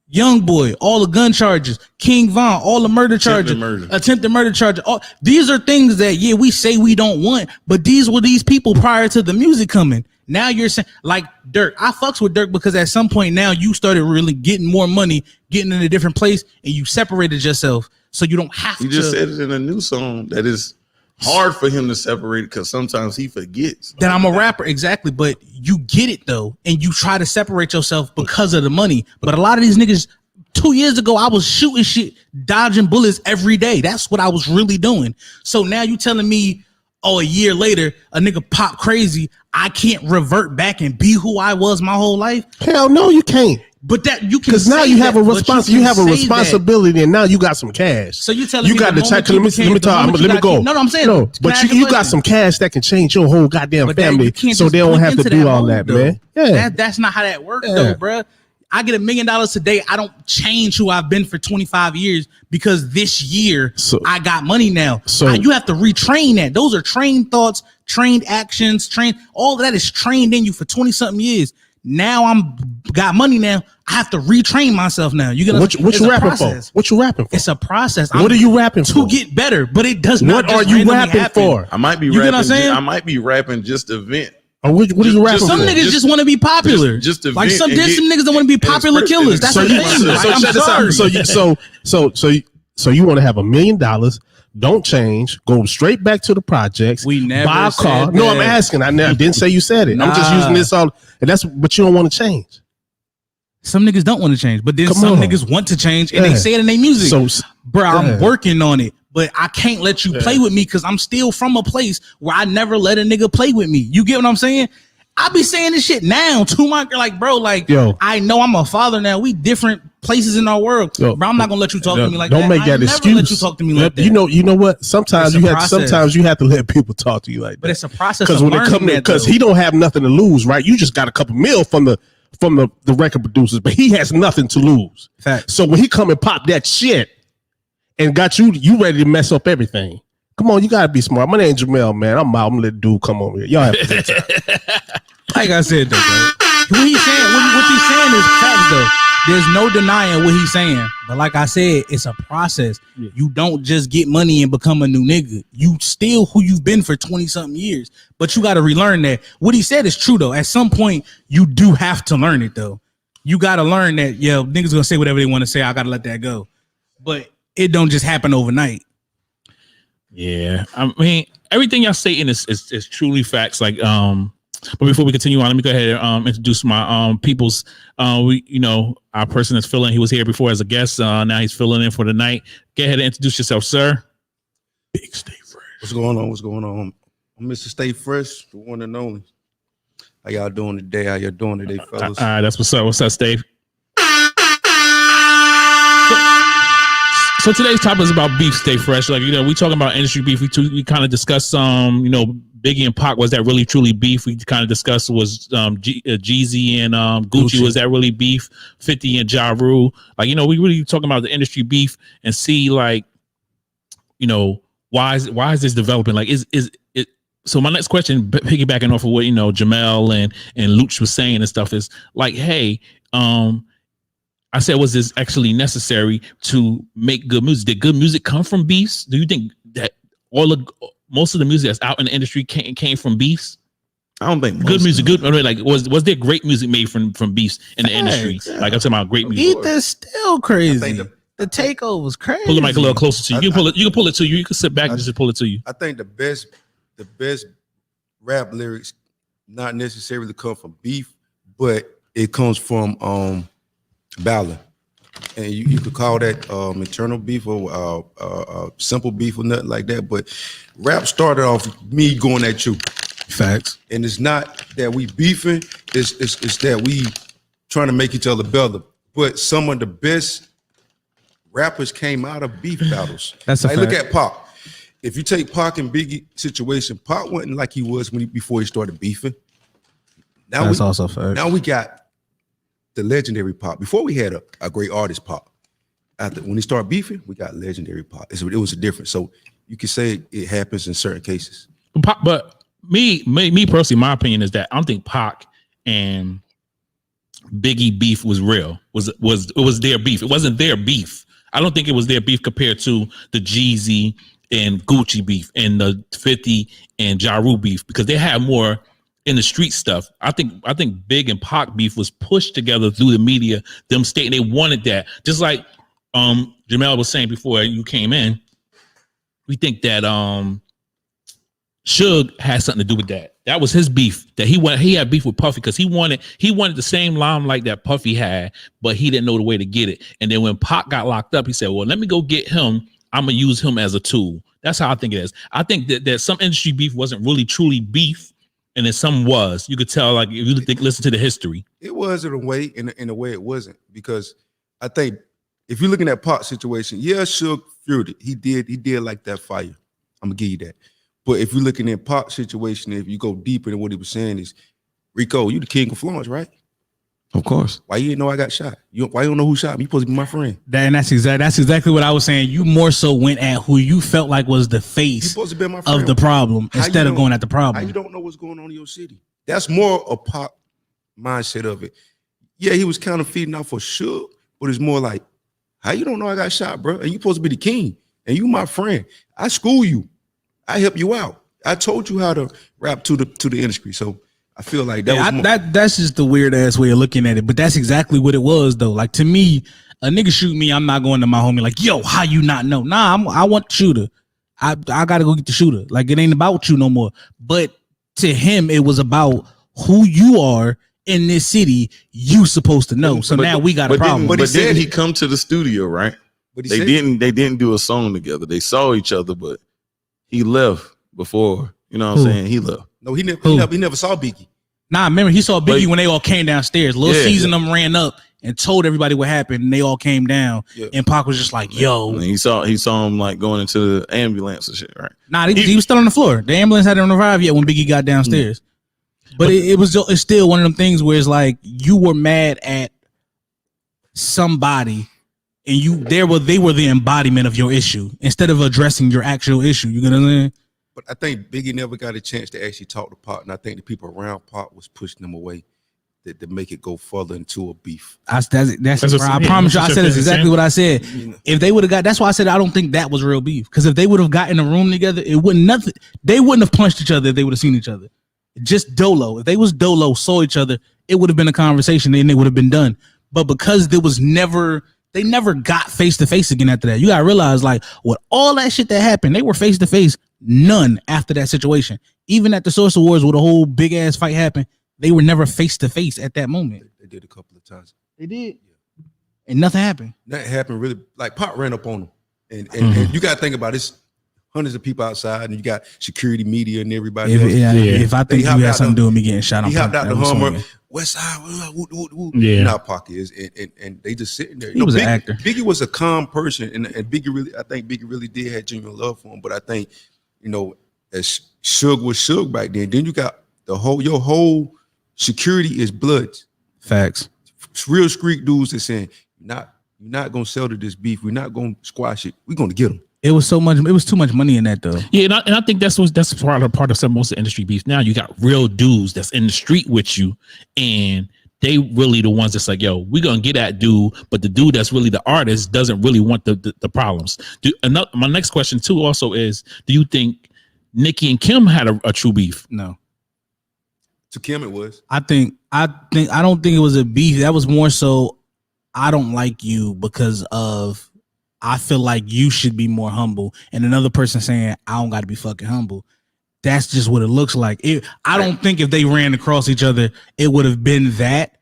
Young Boy, all the gun charges. King Von, all the murder charges. Attempted murder charges. These are things that, we say we don't want, but these were these people prior to the music coming. Now you're saying, like Dirk. I fucks with Dirk because at some point now you started really getting more money, getting in a different place, and you separated yourself so you don't have to. He just said it in a new song that is hard for him to separate because sometimes he forgets that I'm a rapper. Exactly. But you get it though. And you try to separate yourself because of the money. But a lot of these niggas, 2 years ago, I was shooting shit, dodging bullets every day. That's what I was really doing. So now you telling me, a year later, a nigga pop crazy, I can't revert back and be who I was my whole life? Hell no, you can't. But that you can, because now you have a responsibility, and now you got some cash. So you telling me got the check. Let me talk. Let me go. No, I'm saying no. But you got some cash that can change your whole goddamn family, so they don't have to do all that, man. Yeah, that's not how that works, though, bro. I get $1 million today. I don't change who I've been for 25 years because this year I got money now. So you have to retrain that. Those are trained thoughts, trained actions, all of that is trained in you for 20 something years. Now I'm got money now. I have to retrain myself now. You gonna what you rapping for? What you rapping for? It's a process. What are you rapping for? To get better, but it does not. What are you rapping for? I might be rapping. I might be rapping just to vent. What are you rapping for? Some niggas just want to be popular. Just to like some niggas that want to be popular killers. That's the thing. So you want to have $1 million? Don't change. Go straight back to the projects. We never buy a car. said No, that. I'm asking. I didn't say you said it. I'm just using this all, and that's. But you don't want to change. Some niggas don't want to change, but then some niggas want to change, and they say it in their music. So, bro, I'm working on it, but I can't let you play with me because I'm still from a place where I never let a nigga play with me. You get what I'm saying? I be saying this shit now to my I know I'm a father now. We different places in our world, bro. I'm not gonna let you talk to me like that. Don't make that excuse. Let you talk to me like that. You know what? Sometimes you have to let people talk to you like that. But it's a process because when it comes because he don't have nothing to lose, right? You just got a couple mil from the record producers, but he has nothing to lose. Fact. So when he come and pop that shit and got you ready to mess up everything. Come on, you gotta be smart. My name's Jamel, man. I'm out. I'm gonna let the dude come over here. Y'all have a good time. Like I said, though, bro. What he's saying is facts, though. There's no denying what he's saying. But like I said, it's a process. Yeah. You don't just get money and become a new nigga. You still who you've been for 20-something years. But you got to relearn that. What he said is true, though. At some point, you do have to learn it, though. You got to learn that, niggas going to say whatever they want to say. I got to let that go. But it don't just happen overnight. Yeah. I mean, everything y'all saying is truly facts. Like, but before we continue on, let me go ahead and introduce my people's. Our person that's filling. He was here before as a guest. Now he's filling in for the night. Go ahead and introduce yourself, sir. Big Stay Fresh. What's going on? I'm Mr. Stay Fresh, the one and only. How y'all doing today? How y'all doing today, fellas? All right, that's what's up. What's up, Steve? So today's topic is about beef. Stay fresh. Like, we talking about industry beef. We kind of discussed Biggie and Pac, was that really truly beef? We kind of discussed was Jeezy and Gucci, was that really beef? 50 and Ja Rule. Like, we really talking about the industry beef and see why is this developing? Like, is it? So my next question, piggybacking off of what Jamel and Luch was saying and stuff, is like, hey, I said, was this actually necessary to make good music? Did good music come from beefs? Do you think that most of the music that's out in the industry came from beefs? I don't think good music. Good, like was there great music made from beefs in the industry? Yeah. Like I'm talking about great music. Ether's still crazy. The takeover was crazy. Pull the mic a little closer to you. You can pull it to you. You can sit back and just pull it to you. I think the best rap lyrics not necessarily come from beef, but it comes from balance. And you could call that internal beef or simple beef or nothing like that. But rap started off me going at you. Facts. And it's not that we beefing, it's that we trying to make each other better. But some of the best rappers came out of beef battles. That's a like, fact. look at Pac. If you take Pac and Biggie situation, Pac wasn't like he was before he started beefing. Now That's also a fact. Now we got the legendary Pac. Before we had a great artist Pac. After when he started beefing, we got legendary Pac. It was a difference. So you can say it happens in certain cases. But me personally, my opinion is that I don't think Pac and Biggie beef was real. It was their beef. It wasn't their beef. I don't think it was their beef compared to the Jeezy and Gucci beef and the 50 and Ja Rule beef, because they had more in the street stuff. I think Big and Pac beef was pushed together through the media, them stating they wanted that. Just like Jamel was saying before you came in, we think that Suge had something to do with that. That was his beef. That he had beef with Puffy because he wanted the same limelight that Puffy had, but he didn't know the way to get it. And then when Pac got locked up, he said, well, let me go get him. I'm gonna use him as a tool. That's how I think it is. I think that some industry beef wasn't really truly beef, and then some was. You could tell, like, if you listen to the history. It was in a way, in a way it wasn't, because I think if you're looking at Pac's situation, yeah, Suge feared it. He did like that fire. I'm gonna give you that. But if you're looking at Pac's situation, if you go deeper than what he was saying, is Rico, you the king of Florence, right? Of course. Why you didn't know I got shot? Why you don't know who shot me? You supposed to be my friend. That's exactly what I was saying. You more so went at who you felt like was the face supposed to be my friend of the problem instead of going at the problem. How you don't know what's going on in your city? That's more a Pac mindset of it. Yeah, he was kind of feeding off for Suge, but it's more like, how you don't know I got shot, bro? And you supposed to be the king, and you my friend. I school you. I help you out. I told you how to rap to the industry. So I feel like that's just the weird ass way of looking at it. But that's exactly what it was, though. Like, to me, a nigga shoot me, I'm not going to my homie like, yo, how you not know? Nah, I want the shooter. I gotta go get the shooter. Like, it ain't about you no more. But to him, it was about who you are in this city. You supposed to know. So now we got a problem. But didn't he come to the studio, right? They didn't do a song together. They saw each other, but he left before. You know what I'm saying? He left. No, he never saw Biggie. Nah, remember, he saw Biggie when they all came downstairs. Lil Season them ran up and told everybody what happened, and they all came down. Yeah. And Pac was just like, yo. And he saw him like going into the ambulance and shit, right? Nah, he was still on the floor. The ambulance hadn't arrived yet when Biggie got downstairs. But it's still one of them things where it's like you were mad at somebody, and they were the embodiment of your issue instead of addressing your actual issue. You get what I'm saying? But I think Biggie never got a chance to actually talk to Pac, and I think the people around Pac was pushing them away to make it go further into a beef. I promise you, I said it's exactly what I said. If they would have that's why I said I don't think that was real beef. Because if they would have got in a room together, they wouldn't have punched each other if they would have seen each other. Just dolo. If they was dolo, saw each other, it would have been a conversation and it would have been done. But because they never got face to face again after that. You gotta realize, like, with all that shit that happened, they were face to face. None after that situation. Even at the Source Awards, where the whole big ass fight happened, they were never face to face at that moment. They did a couple of times. They did, and nothing happened. Nothing happened really. Like, Pac ran up on them, and you gotta think about it. It's hundreds of people outside, and you got security, media, and everybody. If I think you had something to do with me getting shot, he hopped out the Hummer. West Side, yeah. Now Pac is, and they just sitting there. He was an actor. Biggie was a calm person, and I think Biggie really did have genuine love for him. But I think, as Suge was Suge back then you got your whole security is Bloods. Facts. Real street dudes that saying, you're not gonna sell to this beef. We're not gonna squash it. We're gonna get them. It was too much money in that, though. Yeah, and I think that's part of some most of the industry beef. Now you got real dudes that's in the street with you, and they really the ones that's like, yo, we're gonna get that dude, but the dude that's really the artist doesn't really want the problems. My next question too also is, do you think Nicki and Kim had a true beef? No. To Kim it was. I don't think it was a beef. That was more so, I don't like you because of, I feel like you should be more humble. And another person saying, I don't got to be fucking humble. that's just what it looks like. I don't think if they ran across each other, it would have been that.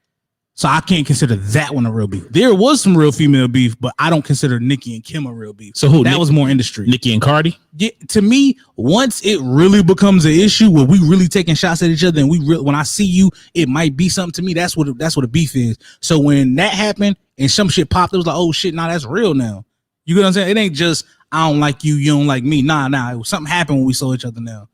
So I can't consider that one a real beef. There was some real female beef, but I don't consider Nicki and Kim a real beef. So who? That was more industry. Nicki and Cardi? Yeah, to me, once it really becomes an issue where we really taking shots at each other, and when I see you, it might be something to me. That's what a beef is. So when that happened and some shit popped, it was like, oh shit, nah, that's real now. You get what I'm saying? It ain't just I don't like you, you don't like me. Nah. Something happened when we saw each other now.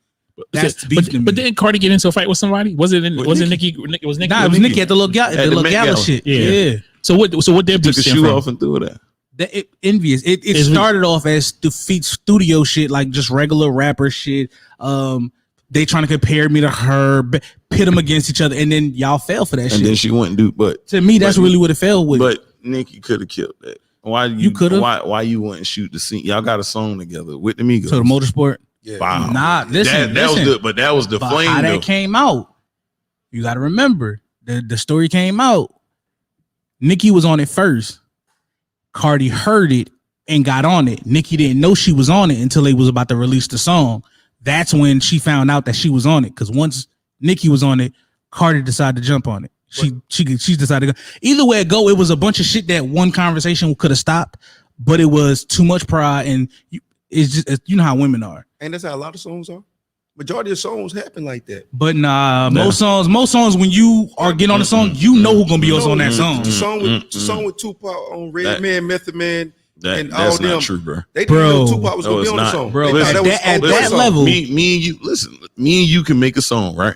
That's beef to me. But didn't Cardi get into a fight with somebody? Was it Nicki? It was Nicki. Nah, it was Nicki at the little gala shit. Yeah. So what their beef Took a shoe off and threw it at. Envious. It started off as the feat studio shit, like just regular rapper shit. They trying to compare me to her, pit them against each other, and then y'all fell for that shit. And then she went and do. But to me, that's really what it fell with. But Nicki could have killed that. Why you could have? Why you wouldn't shoot the scene? Y'all got a song together with the Migos. So the Motorsport. Yeah. Wow. Nah, listen. That was good, but that was the flame. How that came out, you got to remember the story came out. Nicki was on it first. Cardi heard it and got on it. Nicki didn't know she was on it until they was about to release the song. That's when she found out that she was on it. Because once Nicki was on it, Cardi decided to jump on it. She decided to go. Either way it go, it was a bunch of shit that one conversation could have stopped, but it was too much pride, and it's just you know how women are. And that's how a lot of songs are. Majority of songs happen like that. But nah, most songs when you are getting on the song, you know who's gonna be on that song. The song with Tupac on Redman, Method Man, and all that's them. not true, bro. They didn't know Tupac was gonna be on the not. song. Bro, They thought that was at on that song. level, Me and you, listen. Me and you can make a song, right?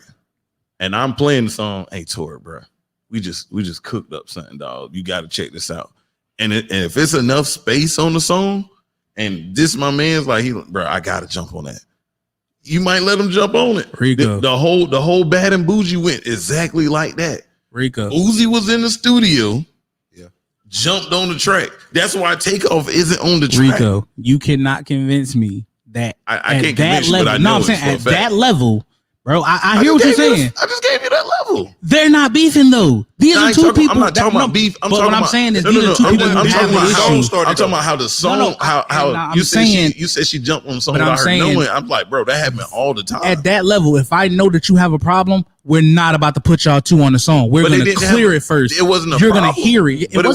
And I'm playing the song. Hey, Tori, bro, we just cooked up something, dog. You got to check this out. And if it's enough space on the song, and this my man's like, bro, I gotta jump on that. You might let him jump on it. Rico. The whole Bad and Bougie went exactly like that. Rico. Uzi was in the studio. Yeah. Jumped on the track. That's why Takeoff isn't on the track. Rico, you cannot convince me that I at can't that convince you, level. but I no, know I'm it's saying for a at fact. that level, bro. I hear what you're saying. I just gave you that level. They're not beefing though. These are two people. I'm not talking about beef. But what I'm saying is these are two people who I'm have talking the about issue. I'm talking about how the song, how I'm you said saying- you said she jumped on the song But I'm without her saying- knowing. I'm like, bro, that happened all the time. At that level, if I know that you have a problem, we're not about to put y'all two on the song. We're But they going to didn't clear have- it first. It wasn't a You're problem. going to hear it. But it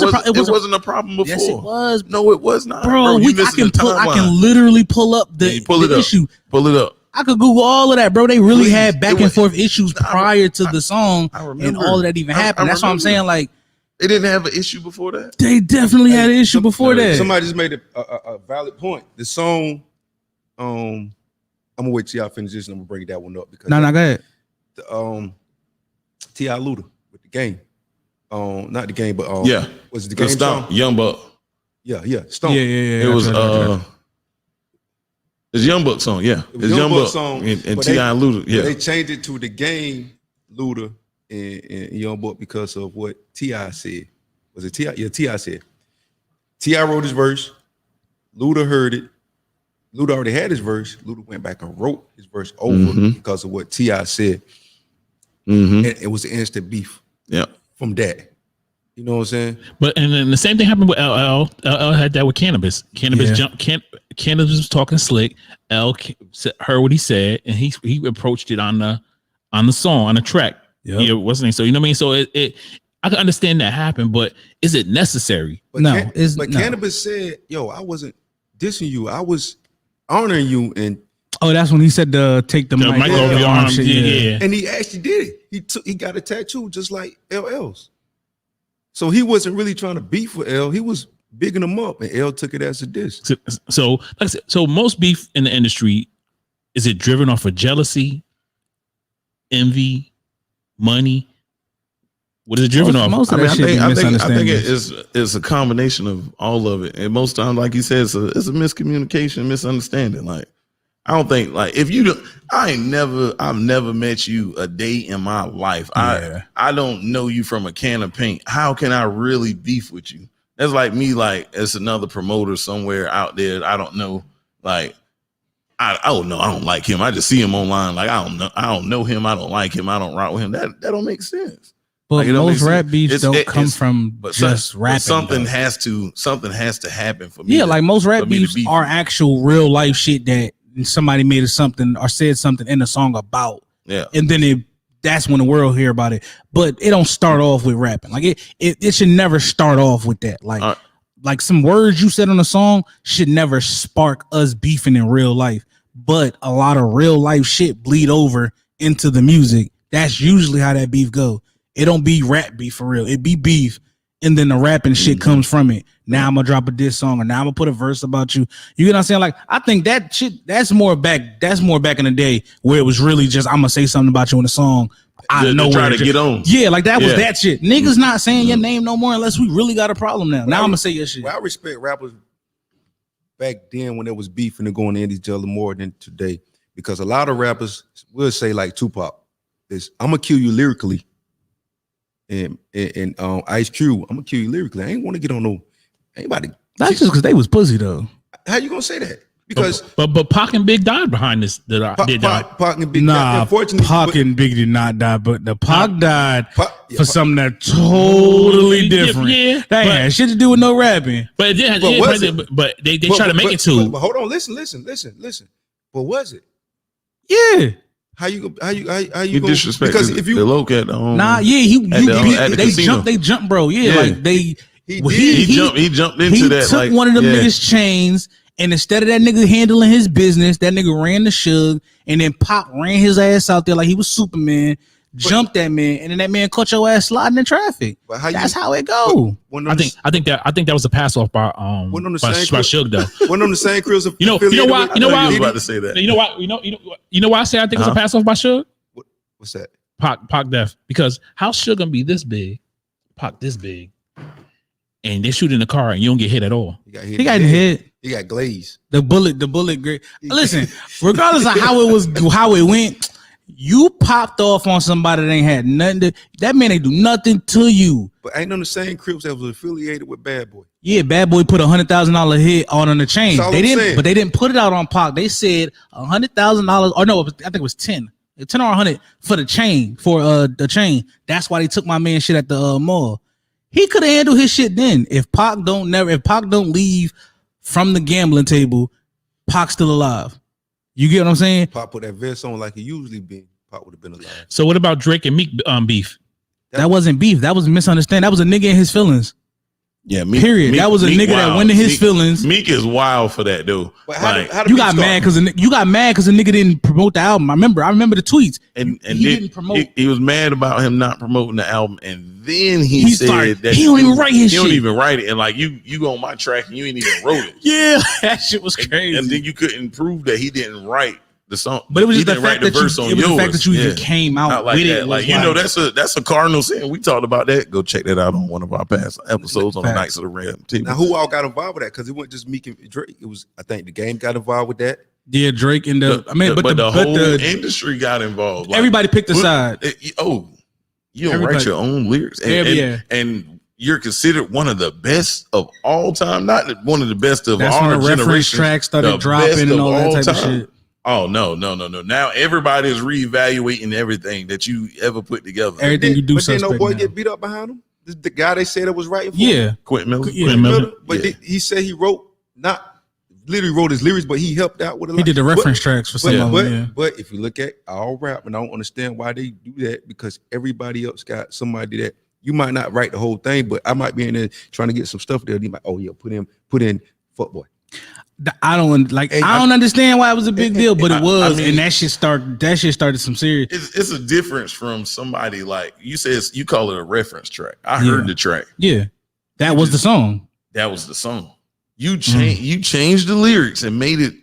wasn't a problem before. Yes, it was, No, it was not, bro. You I missing the I can timeline. literally pull up the, Yeah, you pull it the up. issue. Pull it up. I could Google all of that, bro. They really Please. had back It and was- forth issues prior to the song, I and remember. all of that even happened. That's what I'm remember. saying. Like They didn't have an issue before that. they definitely had an issue before that. Somebody just made a valid point. The song, I'm gonna wait till y'all finish this and I'm gonna bring that one up because No, go ahead. T.I. Luda with the game. Not the game, but Yeah. was it the The game Stomp, song? Young Buck. Yeah, Stomp. Yeah. It was it's Young Buck song. Yeah, It was Young Buck song, and but T.I. and Luda. Yeah, They changed it to the game Luda and Young Buck because of what T.I. said. Was it T.I.? Yeah, T.I. said. T.I. wrote his verse. Luda heard it. Luda already had his verse. Luda went back and wrote his verse over because of what T.I. said. Mm-hmm. And it was an instant beef Yeah. from that. You know what I'm saying? But and then the same thing happened with LL. LL had that with Cannabis. Cannabis Yeah. Cannabis was talking slick. Heard what he said, and he approached it on the song, on the track. Yep. Yeah, wasn't he? So you know what I mean. So it I can understand that happened, but is it necessary? But No, but no. Cannabis said, "Yo, I wasn't dissing you. I was honoring you." And That's when he said to take the mic Michael off over your your arm. arm, Shit, yeah. and he actually did it. He got a tattoo just like LL's. So he wasn't really trying to beef with L. He was bigging him up, and L took it as a diss. So like I said, so most beef in the industry, is it driven off of jealousy, envy, money? What is it driven off? Most of I that shit be think it misunderstandings. is a combination of all of it, and most times, like you said, it's a miscommunication, misunderstanding. Like I don't think like if you don't, I've never met you a day in my life. Yeah. I don't know you from a can of paint. How can I really beef with you? That's like me, like it's another promoter somewhere out there. I don't know, like. I don't know. I don't like him. I just see him online. Like I don't know him. I don't like him. I don't rock with him. That don't make sense. But Like, it don't most make rap sense. beefs don't come from But just rapping. something though. has to happen for me. Yeah, like most rap for me to beefs beef are you. actual real life shit that somebody made something or said something in the song about. Yeah. And then that's when the world hear about it. But it don't start off with rapping. Like it should never start off with that. Like some words you said on a song should never spark us beefing in real life. But a lot of real life shit bleed over into the music. That's usually how that beef go. It don't be rap beef for real. It be beef. And then the rapping shit comes from it. Now I'm gonna drop a diss song, or now I'm gonna put a verse about you. You get what I'm saying? Like, I think that shit, that's more back in the day where it was really just I'm gonna say something about you in a song. I know try to get on. Yeah, like that was that shit. Niggas not saying your name no more unless we really got a problem now. Now I'm gonna say your shit. Well, I respect rappers back then when there was beefing and going in each other more than today, because a lot of rappers will say like Tupac, "I'm gonna kill you lyrically." And Ice Cube, I'm gonna kill you lyrically. I ain't want to get on no anybody. That's just because they was pussy though. How you gonna say that? Because but Pac and Big died behind this. Pac and Big, nah, unfortunately, Pac and Big did not die, but the Pac died yeah, for something that totally different. Yeah, that had shit to do with no rapping. But it did. But they try to make it to. But hold on, listen. But was it? Yeah. How you You disrespect because if you the local at the home. Nah, yeah, at the casino. they jumped, bro. Yeah, like they He jumped into that. Took like one of them niggas' chains, and instead of that nigga handling his business, that nigga ran the Suge, and then Pop ran his ass out there like he was Superman, jumped that man, and then that man caught your ass sliding in traffic. That's how it go. I think that was a pass off by Suge though. One of the same crews. You know why? I was about to say that. You know why? You know why I say I think it's a pass off by Suge? What's that? Pac death. Because how Suge gonna be this big, Pac this big, and they shoot in the car and you don't get hit at all? He got hit. He got glazed. The bullet great. Listen, regardless of how it went, you popped off on somebody that ain't had nothing that man ain't do nothing to you. But ain't on the same Crips that was affiliated with Bad Boy. Yeah, Bad Boy put $100,000 hit on the chain. They didn't, but they didn't put it out on Pac. They said $100,000, or no, I think it was 10 or 100 for the chain, the chain. That's why they took my man shit at the mall. He could have handled his shit then. If Pac don't leave from the gambling table, Pac's still alive. You get what I'm saying? Pac put that vest on like he usually be. Pac would have been alive. So what about Drake and Meek beef? That wasn't beef. That was a misunderstanding. That was a nigga in his feelings. Yeah, Period. That was a nigga that went in his feelings. Meek is wild for that, dude. How you got mad because the nigga didn't promote the album. I remember the tweets. And he didn't promote. He was mad about him not promoting the album, and then he said that he don't even write his shit. He don't even write it, and like you on my track and you ain't even wrote it. Yeah, that shit was crazy. And then you couldn't prove that he didn't write the song, but it was just the fact that you even came out like with that. it. Like that's a cardinal sin. We talked about that. Go check that out on one of our past episodes on the Nights of the Red TV. Now, who all got involved with that? Because it wasn't just Meek and Drake. It was, I think, the Game got involved with that. Yeah, Drake and but the whole industry got involved. Like, everybody picked a side. You don't write your own lyrics, and you're considered one of the best of all time. Not one of the best of our generation. Reference tracks started dropping and all that type of shit. Oh no! Now everybody is reevaluating everything that you ever put together. Everything you do. But then no boy get beat up behind him. The guy they said it was writing for. Yeah, Quentin Miller. Quentin Miller. But he said he literally wrote his lyrics, but he helped out with a lot. He did the reference tracks for some of them. But if you look at all rap, and I don't understand why they do that, because everybody else got somebody that you might not write the whole thing, but I might be in there trying to get some stuff there. They might, put in Fuckboy. I don't understand why it was a big deal, but it was, and that shit started some serious. It's a difference from somebody like you said. You call it a reference track. I heard the track. Yeah, that was the song. That was the song. You changed the lyrics and made it,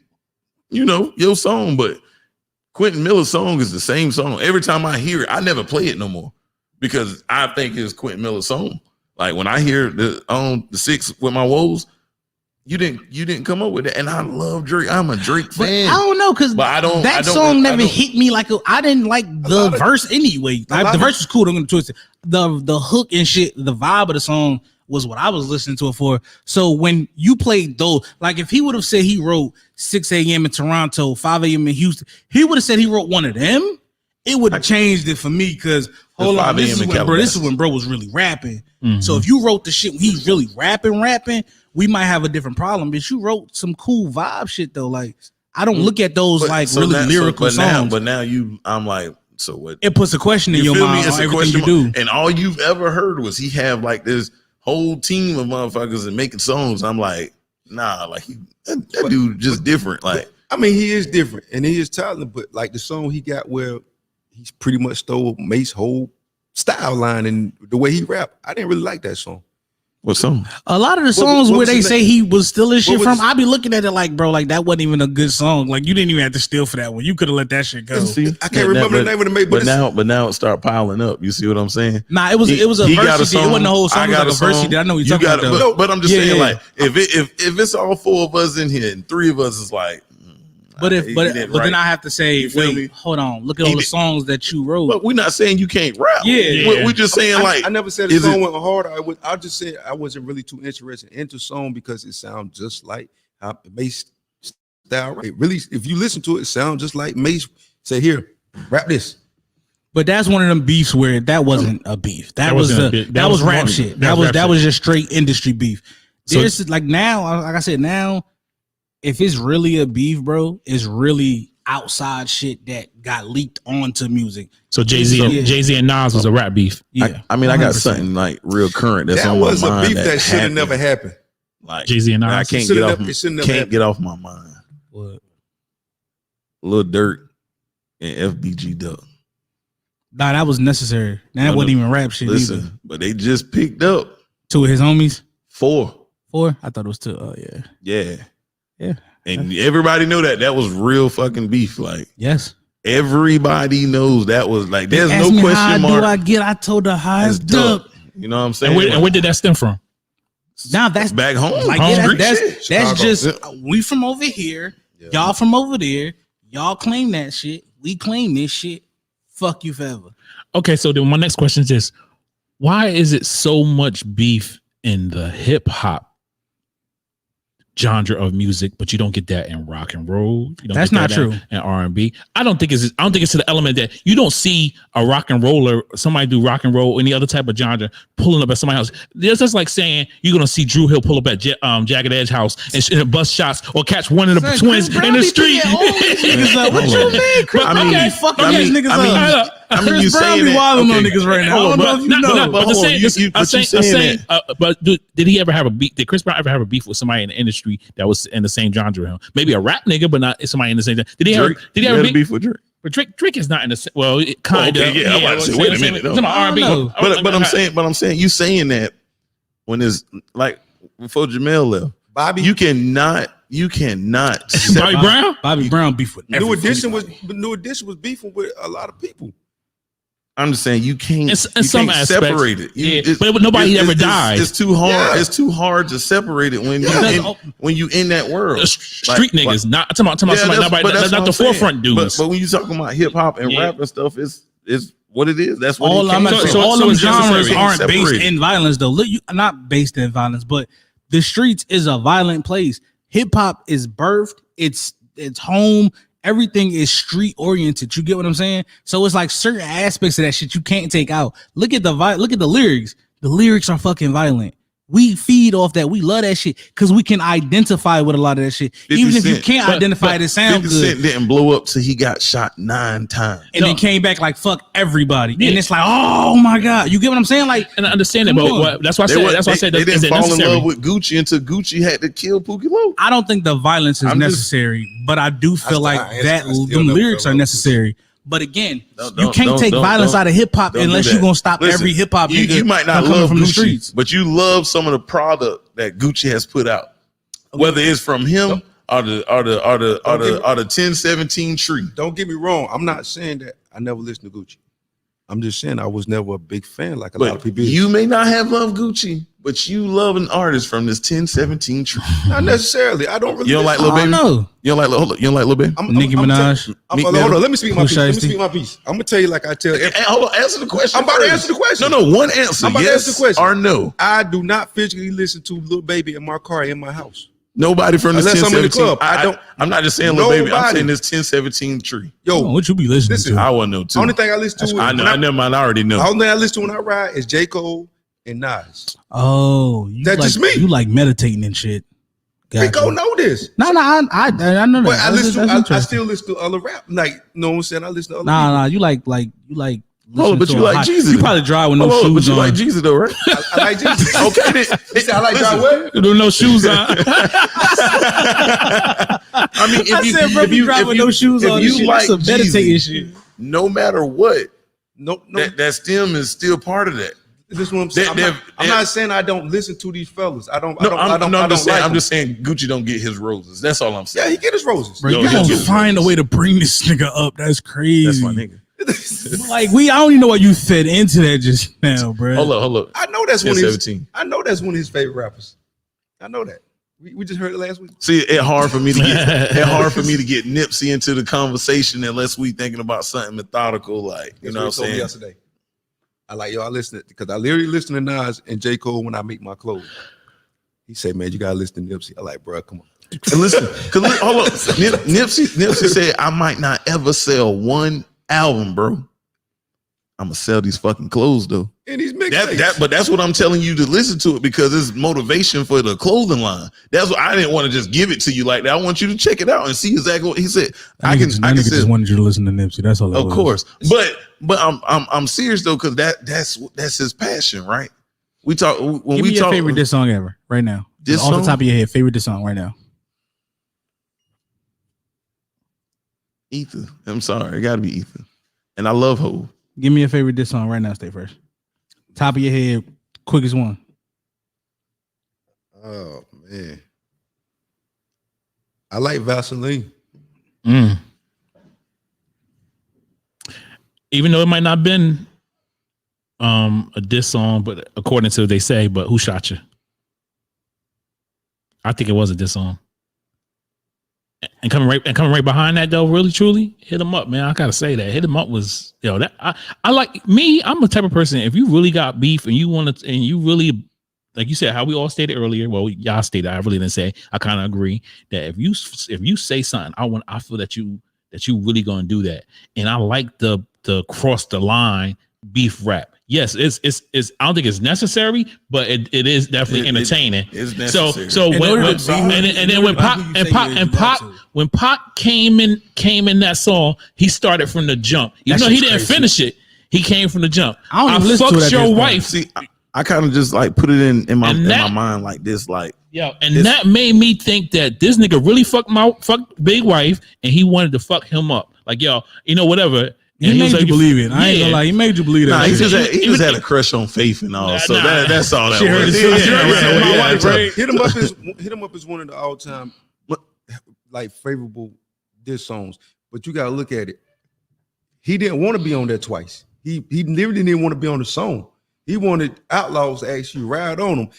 your song. But Quentin Miller's song is the same song. Every time I hear it, I never play it no more because I think it's Quentin Miller's song. Like when I hear the 6 with my woes. You didn't come up with it, and I love Drake. I'm a Drake fan. But I don't know because that song never hit me like I didn't like the verse anyway. Like the verse was cool. I'm gonna twist it. The hook and shit, the vibe of the song was what I was listening to it for. So when you played those, like if he would have said he wrote 6 a.m. in Toronto, 5 a.m. in Houston, he would have said he wrote one of them. It would have changed it for me because hold on, this is when bro was really rapping. Mm-hmm. So if you wrote the shit when he's really rapping, we might have a different problem. But you wrote some cool vibe shit though. Like I don't look at those like so really now- lyrical songs. But now I'm like, so what? It puts a question in You your feel me? mind It's on a everything question you mark. do. And all you've ever heard was he have like this whole team of motherfuckers and making songs. I'm like, nah, like that dude just different. Like, I mean, he is different and he is talented, but like the song he got where he's pretty much stole Mace's whole style line and the way he rap, I didn't really like that song. what song? A lot of the songs where was they his say name? he was stealing shit was from, his- I be looking at it like, bro, like that wasn't even a good song. Like you didn't even have to steal for that one. You could have let that shit go. See, I can't remember the name of the mate, but now it start piling up. You see what I'm saying? Nah, it was a He verse. got a He did. It wasn't the whole song. I It was got like a verse. He song. did. I know what You you're talking got about. it, though. but I'm just Yeah, saying, yeah. like, if it's all four of us in here and three of us is like, But he didn't then write. I have to say, You feel wait, me? hold on. Look at He all the did- songs that you wrote. but we're not saying you can't rap. Yeah. We're just saying like, I never said the is song it- went hard. I just said I wasn't really too interested into song because it sounds just like how Mace style. Right? Really, if you listen to it, it sounds just like Mace. Say here, rap this. But that's one of them beefs where that wasn't a beef. That, That was wasn't a the beef. that, That was was rap one- shit. that was rap That shit. was just straight industry beef. So- There's like now, like I said, now if it's really a beef, bro, it's really outside shit that got leaked onto music. So Yeah. Jay Z and Nas was a rap beef. Yeah, I mean, I got 100%. something like real current that's That on was my a mind beef that should have happened. never happened. Like Jay Z and Nas. I can't Should've get off. never- it shouldn't have Can't happened. get off my mind. What? Lil Durk and FBG Duck. Nah, that was necessary. That No, wasn't no. even rap shit either. Listen, but they just picked up Two of his homies. 4. I thought it was two. Oh yeah. Yeah. Yeah. And everybody knew that was real fucking beef. Like Yes. everybody knows that was like there's Ask no me question how mark. I get? I told her how It's it's duck. Duck. You know what I'm saying? And where did that stem from? Now that's back home. like Home yeah, street that's shit. that's Chicago. just we from over here, y'all from over there. Y'all claim that shit. We claim this shit. Fuck you forever. Okay, so then my next question is this: why is it so much beef in the hip hop genre of music, but you don't get that in rock and roll? You don't That's get not that true. In R&B. I don't think it's to the element that you don't see a rock and roller, somebody do rock and roll, any other type of genre pulling up at somebody else. It's just like saying you're gonna see Drew Hill pull up at Jagged Edge House and bust shots or catch one of the Son, twins Chris in Brown the be street. picking all these niggas up. What you mean? Chris I Brown mean- be fucking I these mean- niggas I mean- up. I mean, you Chris Brown saying be that, wilding on okay. niggas right now. I don't know if you know. But I'm Hold on, saying, but you saying but did he ever have a beef? Did Chris Brown ever have a beef with somebody in the industry that was in the same genre with him? Maybe a rap nigga, but not somebody in the same. Did he have? Drake, Did he you have had a a beef? beef with Drake? But Drake is not in the same. Well, it kind of. Okay, yeah, I'm about to say, wait a minute, though. It's about R&B. I don't know. But I'm saying you saying that when it's like before Jamel left, Bobby, you cannot Bobby Brown. Bobby Brown beef with New everybody. Edition was beefing with a lot of people. I'm just saying you can't. In you some can't aspects, separate it. yeah, but nobody ever died. It's too hard. Yeah. It's too hard to separate it when you in that world. Street niggas, not talking about Yeah, somebody, but that's not what the I'm saying. forefront dudes. But when you talking about hip hop and Yeah. rap and stuff, it's what it is. That's what All it I'm came not from. saying, all them it's genres necessary. aren't based Separated. in violence though. Look, not based in violence, but the streets is a violent place. Hip hop is birthed. It's home. Everything is street oriented. You get what I'm saying? So it's like certain aspects of that shit you can't take out. Look at the lyrics. The lyrics are fucking violent. We feed off that. We love that shit because we can identify with a lot of that shit. 50 Even if you Cent. can't identify it, it sounds 50 good. Cent didn't blow up till he got shot 9 times. And then came back like fuck everybody. Yeah. And it's like, oh my God. You get what I'm saying? Like, and I understand it, Come but on. that's why I said. They Is didn't it fall in necessary? love with Gucci until Gucci had to kill Pookie Loc. I don't think the violence is I'm just- necessary, but I do feel like I that still them never lyrics fell are in love with necessary. But again, you Don't- can't don't- take don't- violence don't- out of hip hop Don't do unless that. you're gonna stop Listen, every hip hop. You might not coming love from the Gucci, streets. but you love some of the product that Gucci has put out, whether it's from him or the 1017 tree. Don't get me wrong. I'm not saying that I never listened to Gucci. I'm just saying I was never a big fan like a lot of But people. is. you may not have loved Gucci, but you love an artist from this 1017 tree. Not necessarily. I don't really. You don't like I Lil don't Baby? know. You don't like hold up, you don't like Lil Baby? Nicki Minaj. Meek Hold Mill. on. Let me speak my Pooh piece. Let me Shiesty. speak my piece. I'm gonna tell you like I tell. Hey, hold on, answer the question. I'm about to first. answer the question. No, one answer. I'm about to yes answer the question. or no. I do not physically listen to Lil Baby in my car in my house. Nobody from this Unless I'm in the 1017. club. I don't- I'm not just saying Lil Baby. I'm Nobody. saying this 1017 tree. Yo, What you be listening Listen, to? I want to know too. only thing I listen to. I know. I never mind. I already know. The only thing I listen to when I ride is J. Cole and Nas. Oh, you That's like, just me. You like meditating and shit. Rico know this. No, I know that. But I That's still listen to other rap. Like, you know what I'm saying? I listen to other Nah, you like. Oh, but you like Jesus. You probably drive with no shoes but you on. like Jesus though, right? I like Jesus. Okay, then. He said I like John what? With no shoes on. I mean, if you like Jesus, shit. no matter what, No. that stem is still part of that. This is what I'm saying. I'm not saying I don't listen to these fellas. I'm just saying Gucci don't get his roses. That's all I'm saying. Yeah, he get his roses. Bro, Yo, you he gonna get find a way to bring this nigga up. That's crazy. That's my nigga. Like I don't even know why you fed into that just now, bro. Hold up. I know that's one of 17. his his favorite rappers. I know that. We just heard it last week. See, it's hard for me to get Nipsey into the conversation unless we thinking about something methodical, like you know what I'm saying. Yesterday, I listen because I literally listen to Nas and J. Cole when I make my clothes. He said, "Man, you gotta listen to Nipsey." I like, bro, come on. And listen, hold up. Nipsey said, "I might not ever sell one album, bro. I'm gonna sell these fucking clothes though." And these mixtapes. But that's what I'm telling you to listen to it because it's motivation for the clothing line. That's what I didn't want to just give it to you like that. I want you to check it out and see exactly what he said. I just wanted you to listen to Nipsey. That's all. Of course, but I'm serious though because that's his passion, right? We talk when Give we me talk. your favorite diss song ever right now. Diss off song? the top of your head, favorite diss song right now. Ether. I'm sorry, it got to be Ether. And I love Hov. Give me your favorite diss song right now. Stay first. Top of your head, quickest one. Oh man, I like Vaseline. Even though it might not have been a diss song, but according to what they say, but who shot you? I think it was a diss song. And coming right behind that though, really truly, hit him up, man. I gotta say that hit him up was that I like me. I'm the type of person. If you really got beef and you want to, and you really like you said, how we all stated earlier. Well, y'all stated. I really didn't say. I kind of agree that if you say something, I feel that you really gonna do that. And I like the cross the line beef rap. Yes, it's I don't think it's necessary, but it is definitely entertaining. It's necessary. So when Pac came in that song, he started from the jump. Even though he didn't finish it, he came from the jump. I fucked your wife. See, I kind of just like put it in my mind like this, like that made me think that this nigga really fucked big wife, and he wanted to fuck him up. Like whatever. He made you believe it. I ain't gonna lie. He made you believe that. Nah, he just had a crush on Faith and all. So that's all that was. Hit him up as one of the all time like favorable diss songs. But you gotta look at it. He didn't want to be on there twice. He literally didn't want to be on the song. He wanted Outlaws to actually ride on him.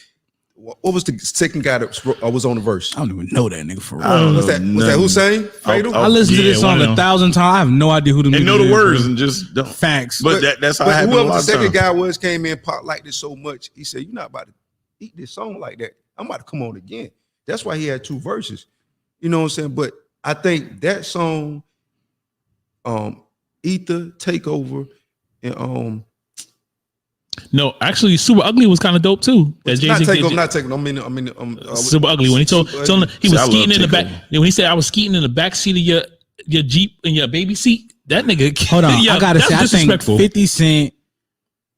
What was the second guy that was on the verse? I don't even know that nigga for real. Was that Hussein? Fatal? I listened to this song 1,000 times. I have no idea who the and know the words and just don't. Facts. But that's how I happened. Whoever the second guy came in, Pop liked it so much. He said, "You're not about to eat this song like that. I'm about to come on again." That's why he had two verses. You know what I'm saying? But I think that song, Ether, Takeover, and no, actually, Super Ugly was kind of dope too. That not takeover. I mean, Super Ugly. When he told him he was skeeting in the back. When he said I was skeeting in the back seat of your Jeep in your baby seat, that nigga. Hold on, I gotta say, I think 50 Cent,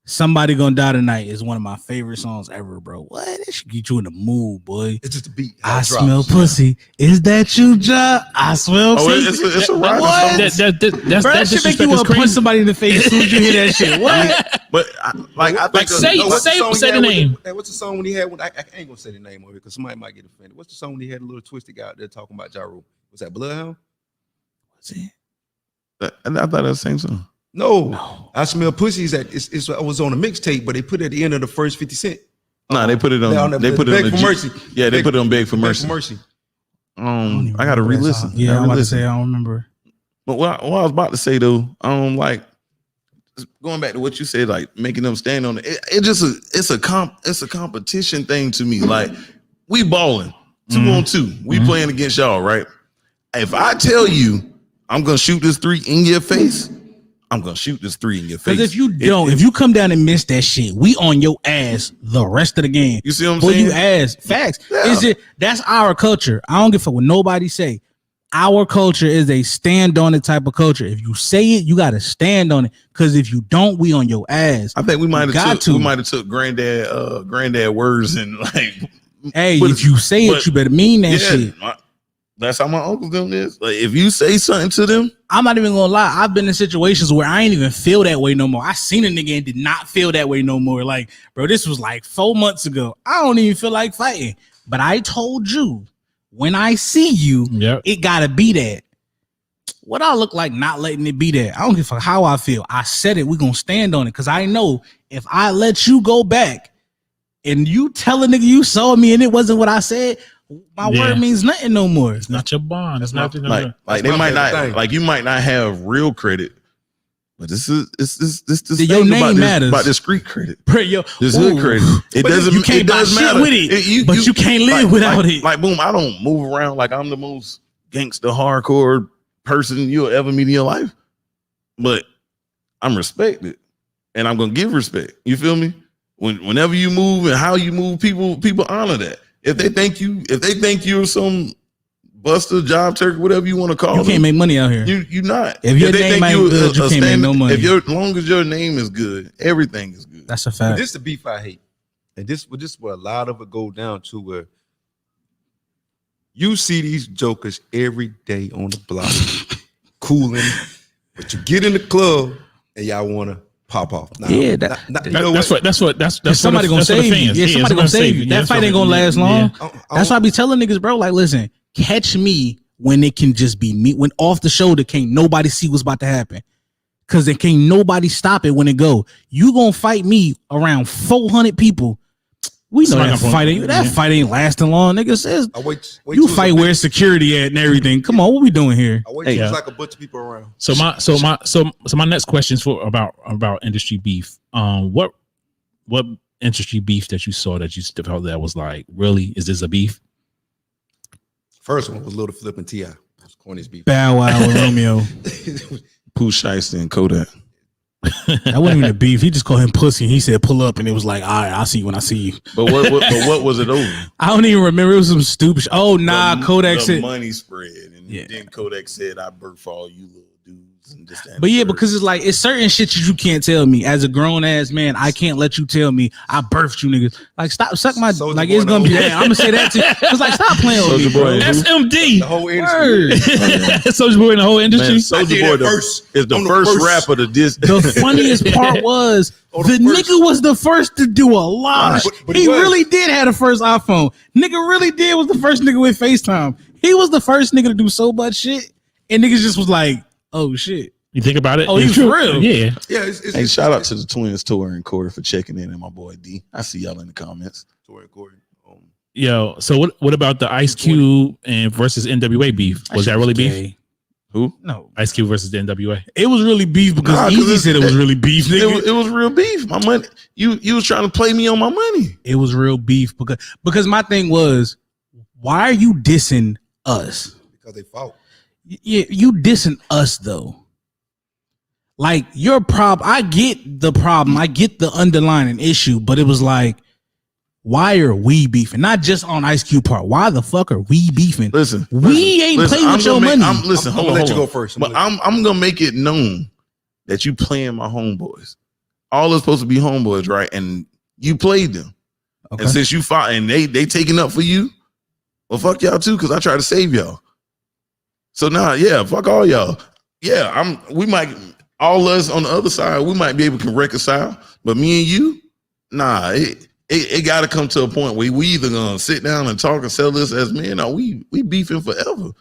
Somebody Gonna Die Tonight is one of my favorite songs ever, bro. What? It should get you in the mood, boy. It's just a beat. I smell pussy. Is that you, Ja? I smell pussy. It's a rap. That should make you want to punch somebody in the face as soon as you hear that shit. What? But I think say the name. What's the song when he had? I ain't gonna say the name of it because somebody might get offended. What's the song when he had a little twisted guy out there talking about Ja Rule? Was that Bloodhound? Was it? I thought that was the same song. No. I Smell Pussy is it was on a mixtape, but they put it at the end of the first 50 Cent. No, they put it on. They put it on Beg for Mercy. Yeah, they put it on Beg for Mercy. I gotta re-listen. Yeah, I'm about to say I don't remember. But what I was about to say though, like going back to what you said, like making them stand on it. It's a competition thing to me. Like we balling 2-on-2. We playing against y'all, right? If I tell you I'm gonna shoot this 3 in your face, I'm gonna shoot this 3 in your face. Because if you don't, if you come down and miss that shit, we on your ass the rest of the game. You see what I'm Boy, saying? you ass. Facts. Yeah. That's our culture. I don't give a fuck what nobody say. Our culture is a stand on it type of culture. If you say it, you gotta stand on it. Because if you don't, we on your ass. I think we might got have to. took granddad words and like. Hey, but- if you say it, but- you better mean that shit. That's how my uncles doing this. Like, if you say something to them, I'm not even gonna lie. I've been in situations where I ain't even feel that way no more. I seen a nigga and did not feel that way no more. Like, bro, this was like 4 months ago. I don't even feel like fighting. But I told you, when I see you, it gotta be that. What I look like not letting it be that. I don't give a fuck how I feel. I said it. We gonna stand on it. Cause I know if I let you go back and you tell a nigga you saw me and it wasn't what I said, my word means nothing no more. It's not your bond. It's not like they might not like you might not have real credit, but this Your thing name matters. about this street credit. Bro, yo, This hood credit. It doesn't. You can't it buy does shit matter with it, but you can't live like, without like, it. Like boom, I don't move around like I'm the most gangster hardcore person you'll ever meet in your life, but I'm respected, and I'm gonna give respect. You feel me? Whenever you move and how you move, people honor that. If they think you're some buster, job turkey, whatever you want to call You can't make money out here. you not. If your name ain't good, you can't make no money. As long as your name is good, everything is good. That's a But fact. this is the beef I hate, and this is where a lot of it go down to where you see these jokers every day on the block, cooling, but you get in the club and y'all want to pop off. Nah, Yeah, you know That's somebody gonna save you. Yeah, somebody gonna save you. That fight ain't gonna last long. That's why I be telling niggas, bro, like, listen, catch me when it can just be me. When off the shoulder, can't nobody see what's about to happen. Cause there can't nobody stop it when it go. You gonna fight me around 400 people. We know that fight ain't lasting long. Nigga says you fight where security at and everything. Come on, what we doing here? I wait till it's like a bunch of people around. So my next question is for about industry beef. What industry beef that you saw that you felt that was like, really, is this a beef? First one was Little Flip and T.I. It was corniest beef. Bow Wow and Romeo. Pooh Shiesty and Kodak. That wasn't even a beef. He just called him pussy. And he said pull up, and it was like, all right, I'll see you when I see you. But what was it over? I don't even remember. It was some stupid. Oh nah, Kodak the said money spread, and then Kodak said, "I birthed all you little dudes." And this, that, but yeah, because it's like it's certain shit that you can't tell me as a grown ass man. I can't let you tell me I birthed you niggas. Like stop, suck my Soulja like Boy it's gonna be and the that. I'm gonna say that too. It's like stop playing with me, Soulja Boy bro. and who? SMD. The whole industry. Soulja Boy in the whole industry. Soulja Boy is the first rapper to diss. The funniest part was Oh, the the first. nigga was the first to do a lot. Of But he he was. really did have the first iPhone. Nigga really did was the first nigga with FaceTime. He was the first nigga to do so much shit, and niggas just was like, "Oh shit." You think about it? Oh, he it's was true. real. Yeah. Yeah, Hey, shout out to the Twins Tour and Quarter for checking in, and my boy D. I see y'all in the comments. Yo, so what about the Ice Cube and versus NWA beef? Was that really beef? Gay. Who? No, Ice Cube versus the NWA. it was really beef because Nah, 'cause Easy it's- said it was really beef. Nigga. It was real beef. My money. You was trying to play me on my money. It was real beef because my thing was, why are you dissing us? Because they fought. Yeah, you dissing us though. Like your problem, I get the problem, I get the underlying issue, but it was like, why are we beefing? Not just on Ice Cube part. Why the fuck are we beefing? Listen, we ain't playing with your money. I'm listen. I'm Hold gonna on, let you hold go on. first. But I'm gonna make it known that you playing my homeboys. All are supposed to be homeboys, right? And you played them. Okay. And since you fought and they taking up for you, well, fuck y'all too, because I try to save y'all. So now, yeah, fuck all y'all. Yeah, we might all us on the other side, we might be able to reconcile, but me and you, nah, it got to come to a point where we either gonna sit down and talk and sell this as men, or we beefing forever.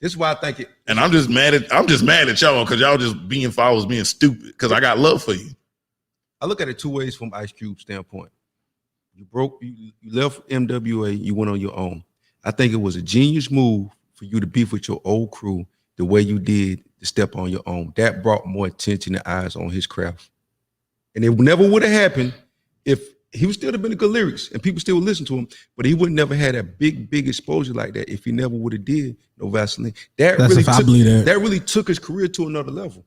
This is why I think it. And I'm just mad at y'all because y'all just being followers, being stupid. Because I got love for you. I look at it two ways from Ice Cube's standpoint. You left MWA, you went on your own. I think it was a genius move for you to beef with your old crew the way you did to step on your own. That brought more attention and eyes on his craft. And it never would have happened if he would still have been a good lyrics and people still would listen to him, but he would never had that big exposure like that if he never would have did No Vaseline. That really took his career to another level.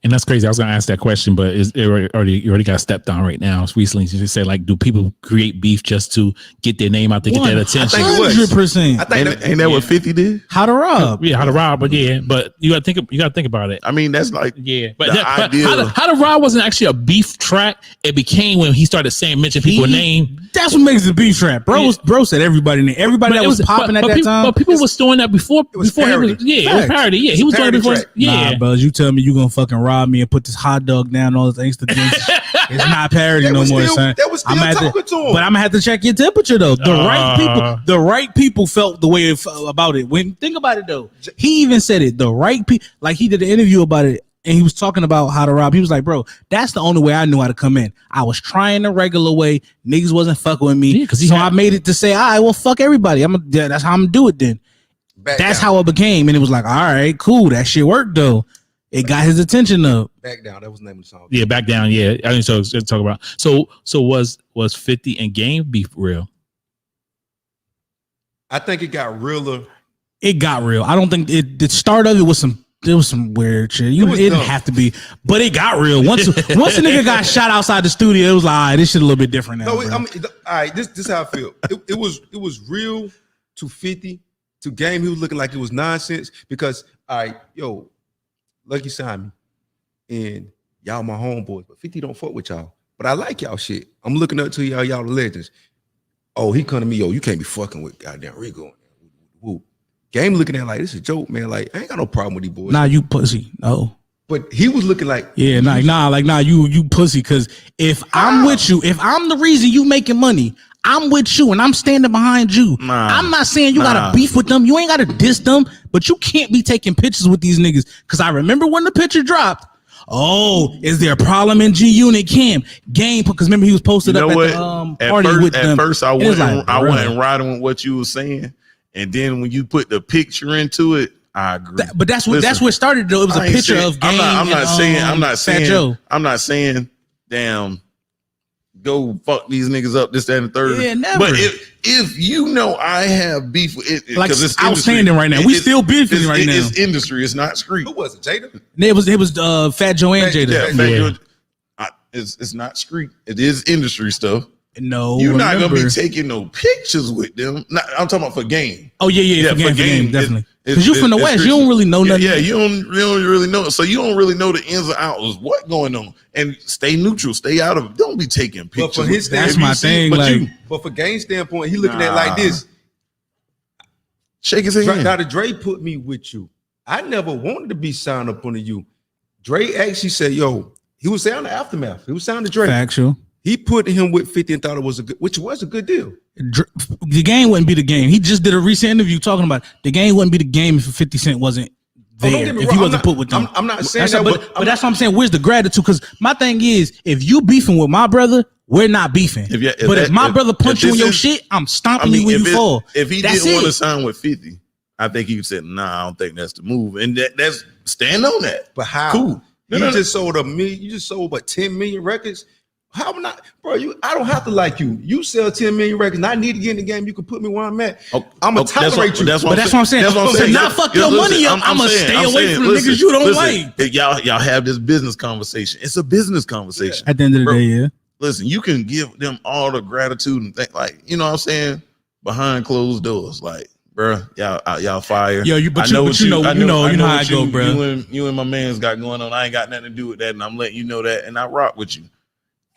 And that's crazy. I was going to ask that question, but you already got stepped on right now. It's recently, you said, like, do people create beef just to get their name out to get that attention? 100%. I think Ain't that what 50 did? How to rob? Yeah, how to rob, but you got to think about it. I mean, that's like But the idea. how to rob wasn't actually a beef track. It became when he started mention people's name. That's what makes it a beef trap. Bro said everybody name. Everybody But that it was popping at that time. But people was doing that before. It was Before parody. it was parody. Yeah, he was doing it before. track. Yeah, Nah, bro, you tell me you gonna fucking rob me and put this hot dog down all this Insta things. It's not parody That no was more, still- son. that was still I'm gonna have talking to him. But I'm gonna have to check your temperature though. The right people felt the way about it. When think about it though, he even said it. The right people, like he did an interview about it, and he was talking about how to rob. He was like, "Bro, that's the only way I knew how to come in. I was trying the regular way. Niggas wasn't fucking with me, Yeah, 'cause I made it to say, all right, well, fuck everybody. That's how I'm gonna do it then." That's how it became, and it was like, all right, cool, that shit worked though. It got his attention though. Back Down. That was the name of the song. yeah, back down. Yeah, I think so. Let's talk about. So was 50 and Game beef real? I think it got realer. It got real. I don't think the start of it was there was some weird shit. It didn't dumb. have to be, but it got real. Once a nigga got shot outside the studio, it was like, all right, this shit a little bit different now. No, bro. I mean, all right. This is how I feel. It was real to 50. To Game, he was looking like it was nonsense because, all right, yo, Lucky signed me, and y'all my homeboys, but 50 don't fuck with y'all. But I like y'all shit. I'm looking up to y'all the legends. Oh, he come to me, yo, you can't be fucking with goddamn Rico. Woo. Game looking at it like this is a joke, man. Like I ain't got no problem with these boys. Nah, you pussy. No. But he was looking like, Yeah, nah, you pussy. Cause if I'm with you, if I'm the reason you making money, I'm with you and I'm standing behind you. Nah. I'm not saying you gotta beef with them. You ain't gotta diss them, but you can't be taking pictures with these niggas. Cause I remember when the picture dropped. Oh, is there a problem in G Unit Cam? Game, because remember he was posted up at the party with them. At first, I It was wasn't like, wasn't riding with what you were saying, and then when you put the picture into it, I agree. But that's what Listen, where it started though. It was a I ain't picture saying- of Game. I'm not Fat saying, damn, go fuck these niggas up, this, that, and the third. Yeah, never. But if you know I have beef with it, Like, 'cause it's outstanding industry. right now. We still beefing it's- right now. It's industry. It's not street. who was it, Jada? It was Fat Joe and Jada. Yeah, Yeah. Fat Joe- it's not street. It is industry stuff. No, You're not gonna be remember. taking no pictures with them. I'm talking about for Game. Oh yeah, for game, definitely. It's- Because you from the it's West, street. you don't really know nothing. Yeah, you don't really know. So you don't really know the ins and outs of what going on. And stay neutral. Stay out of it. Don't be taking pictures. for his with them. That's If you my see- thing, but like- you But for Game standpoint, he looking at it like this. shake his hand. Dr. Dre put me with you. I never wanted to be signed up under you. Dre actually said, yo, he was saying the aftermath. He was saying to Dre. Factual. He put him with 50 and thought it was which was a good deal. The game wouldn't be the game. He just did a recent interview talking about the game wouldn't be the game if 50 Cent wasn't Oh, don't there. get me If wrong, he wasn't put with them. I'm not saying That's that, but that's what I'm saying. Where's the gratitude? Because my thing is, if you beefing with my brother, we're not beefing. If my brother punch you in your shit, I'm stomping you when you fall. If he That's didn't want to it. sign with 50, I think he said, nah, I don't think that's the move. And that's stand on that. But how? Cool. You No. just sold you just sold what 10 million records? How am I not, bro? I don't have to like you. You sell 10 million records, and I need to get in the game. You can put me where I'm at. I'm gonna tolerate you. That's what I'm saying. That's what I'm To saying. not fuck your money up, I'ma stay away from the niggas you don't like. Y'all have this business conversation. It's a business conversation. At the end of the Bro, day, yeah. Listen, you can give them all the gratitude and think, like, you know what I'm saying, behind closed doors, like, bro, y'all fire. Yo, you know how I go, bro. You and my man's got going on. I ain't got nothing to do with that, and I'm letting you know that, and I rock with you.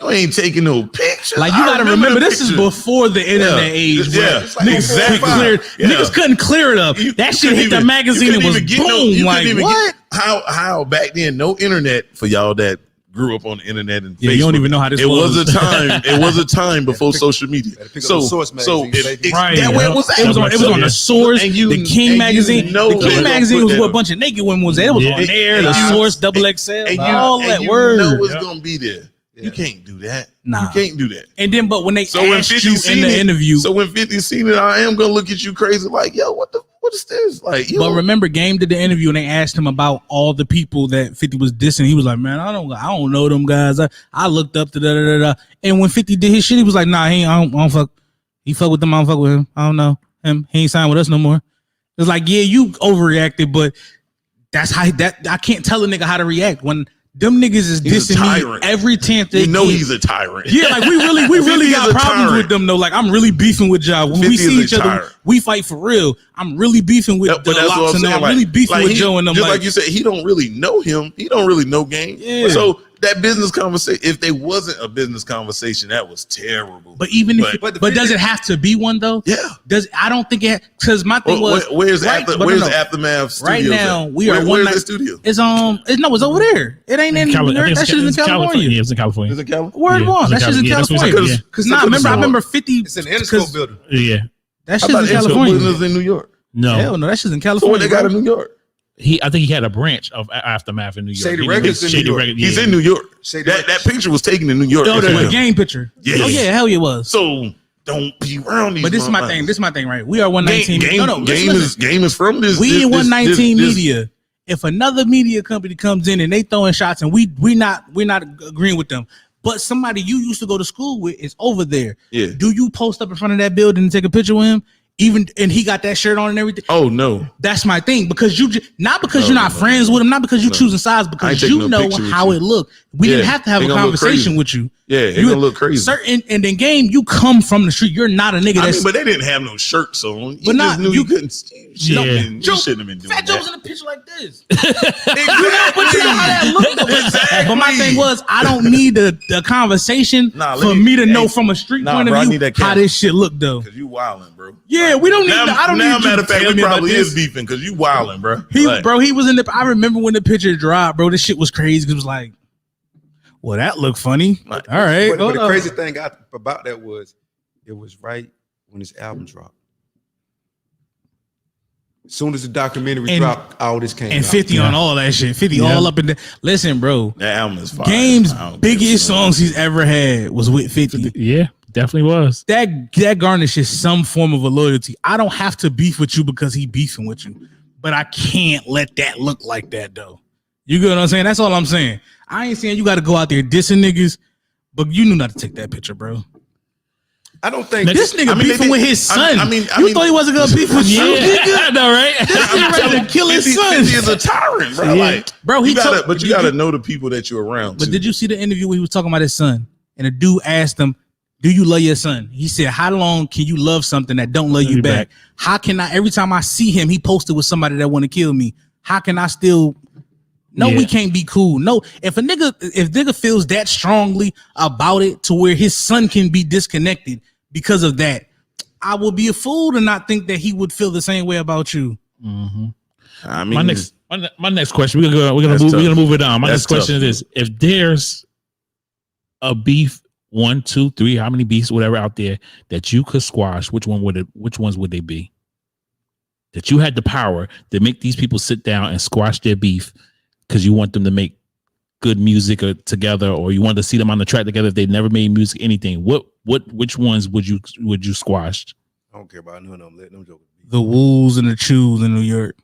You ain't taking no pictures. Like, you gotta remember, this is before the internet age, bro. Yeah, like exactly. Niggas couldn't clear it up. That shit hit the magazine and was boom. Like, what? How back then, no internet for y'all that grew up on the internet and Yeah, Facebook. you don't even know how this It was was. a time. It was a time before social media. pick up So, the Source magazine, baby. Right. that way it was. It was on the Source, And you- the King and magazine. you know The King they're gonna magazine put was that where a up. bunch of naked women was. It was on there. And The you- Source, double XL, and all and that you word. know it's gonna be there. You can't do that. Nah. You can't do that. And then, but when they So when asked 50 you in seen the it, interview, so when 50 seen it, I am gonna look at you crazy, like, yo, what is this? Like, you but know, remember, Game did the interview and they asked him about all the people that 50 was dissing. He was like, man, I don't know them guys. I looked up to da. And when 50 did his shit, he was like, nah, I don't fuck. He fuck with them. I don't fuck with him. I don't know him. He ain't signed with us no more. It's like, yeah, you overreacted, but That's how I can't tell a nigga how to react when them niggas is He's a dissing me tyrant. every chance they You know get. he's a tyrant. Yeah, like we really is got a problems tyrant. with them though. Like I'm really beefing with y'all. When 50 we see is a each other, tyrant. we fight for real. I'm really beefing with But the that's what Locks I'm and saying. I'm really beefing with Joe and them. Just like you said, he don't really know him. He don't really know Game. Yeah. So that business conversation, if they wasn't a business conversation, that was terrible. But even if, But but does it have to be one though? Yeah. I don't think it, because my thing was Where's right, but where's no. Aftermath Studios? Right now, at? we are one Where's night. the studio? It's it's over there. It ain't in New York. That shit's in California. Yeah, it's in California. Is it California? Word Yeah, one. it's in That shit's in California. Yeah, that's what California. I'm saying. Because I remember 50. It's in the Interscope building. Yeah. That I shit's thought in Interscope California. was in New York. No. Hell no, that shit's in So California. what they got in bro. New York? I think he had a branch of Aftermath in New York. Shady He Records did in New York. Records, He's yeah. in New York. Shady That Records. picture was taken in New York. Oh, as the well. game picture. Yeah. Oh yeah, hell yeah, it was. So don't be around these. But this is my motherfuckers. thing. This is my thing, right? We are 119. Game, No, listen. game is from this. We this, in this- 119 this- media. If another media company comes in and they throwing shots and we're not agreeing with them, but somebody you used to go to school with is over there. Yeah. Do you post up in front of that building and take a picture with him? And he got that shirt on and everything. Oh no. That's my thing, because not because No, you're not no, friends with him, not because you're choosing sides, I ain't because taking you no know picture with how you. it looked. We Yeah, didn't have to have they a gonna look conversation crazy. with you. Yeah, it You gonna look crazy. Certain and then Game, you come from the street. You're not a nigga I that's mean, but they didn't have no shirts on. You But just not- knew you- you couldn't. You Yeah. shouldn't have been doing Fat Joe that. was in a picture like this. Exactly. But you know how that looked. But my thing was, I don't need the conversation Nah, let for me- me to know hey, from a street nah, point bro, I of view need that how camera. this shit looked though. Because you wilding, bro. Yeah, we don't need. Now, I don't now need you matter to of fact, tell we me about probably this. is beefing because you wilding, bro. Bro, he was in the. I remember when the picture dropped, bro. This shit was crazy. 'Cause it was like, well, that looked funny. All right, But hold the up. crazy thing about that was, it was right when his album dropped. As soon as the documentary And- dropped, all this came And out. 50 on all that shit. 50 all up in the. Listen, bro. That album is fire. Game's I don't care. biggest songs he's ever had was with 50. Yeah, definitely was. That garnishes some form of a loyalty. I don't have to beef with you because he beefing with you, but I can't let that look like that though. You get what I'm saying? That's all I'm saying. I ain't saying you got to go out there dissing niggas, but you knew not to take that picture, bro. I don't think This nigga I mean, they beefing did- with his son. I mean, you thought he wasn't gonna beef with you, nigga? I know, right? This nigga ready to kill his 50 son. is a tyrant, bro. Yeah. Like, Bro, he you gotta, told- but you did gotta you- know the people that you're around. But too. did you see the interview where he was talking about his son? And the dude asked him, "Do you love your son?" He said, "How long can you love something that don't love you back? How can I? Every time I see him, he posted with somebody that want to kill me. How can I still?" No, Yeah. we can't be cool. No, if nigga feels that strongly about it to where his son can be disconnected because of that, I would be a fool to not think that he would feel the same way about you. I mean, My next question. We're gonna That's move. tough. We're gonna move it on. My That's next question tough. is: if there's a beef, 1, 2, 3, how many beefs, whatever out there that you could squash, which ones would they be? That you had the power to make these people sit down and squash their beef because you want them to make good music together, or you want to see them on the track together if they've never made music, anything. Which ones would you squash? I don't care about none of them. Let them jokers be. The Woos and the Chews in New York.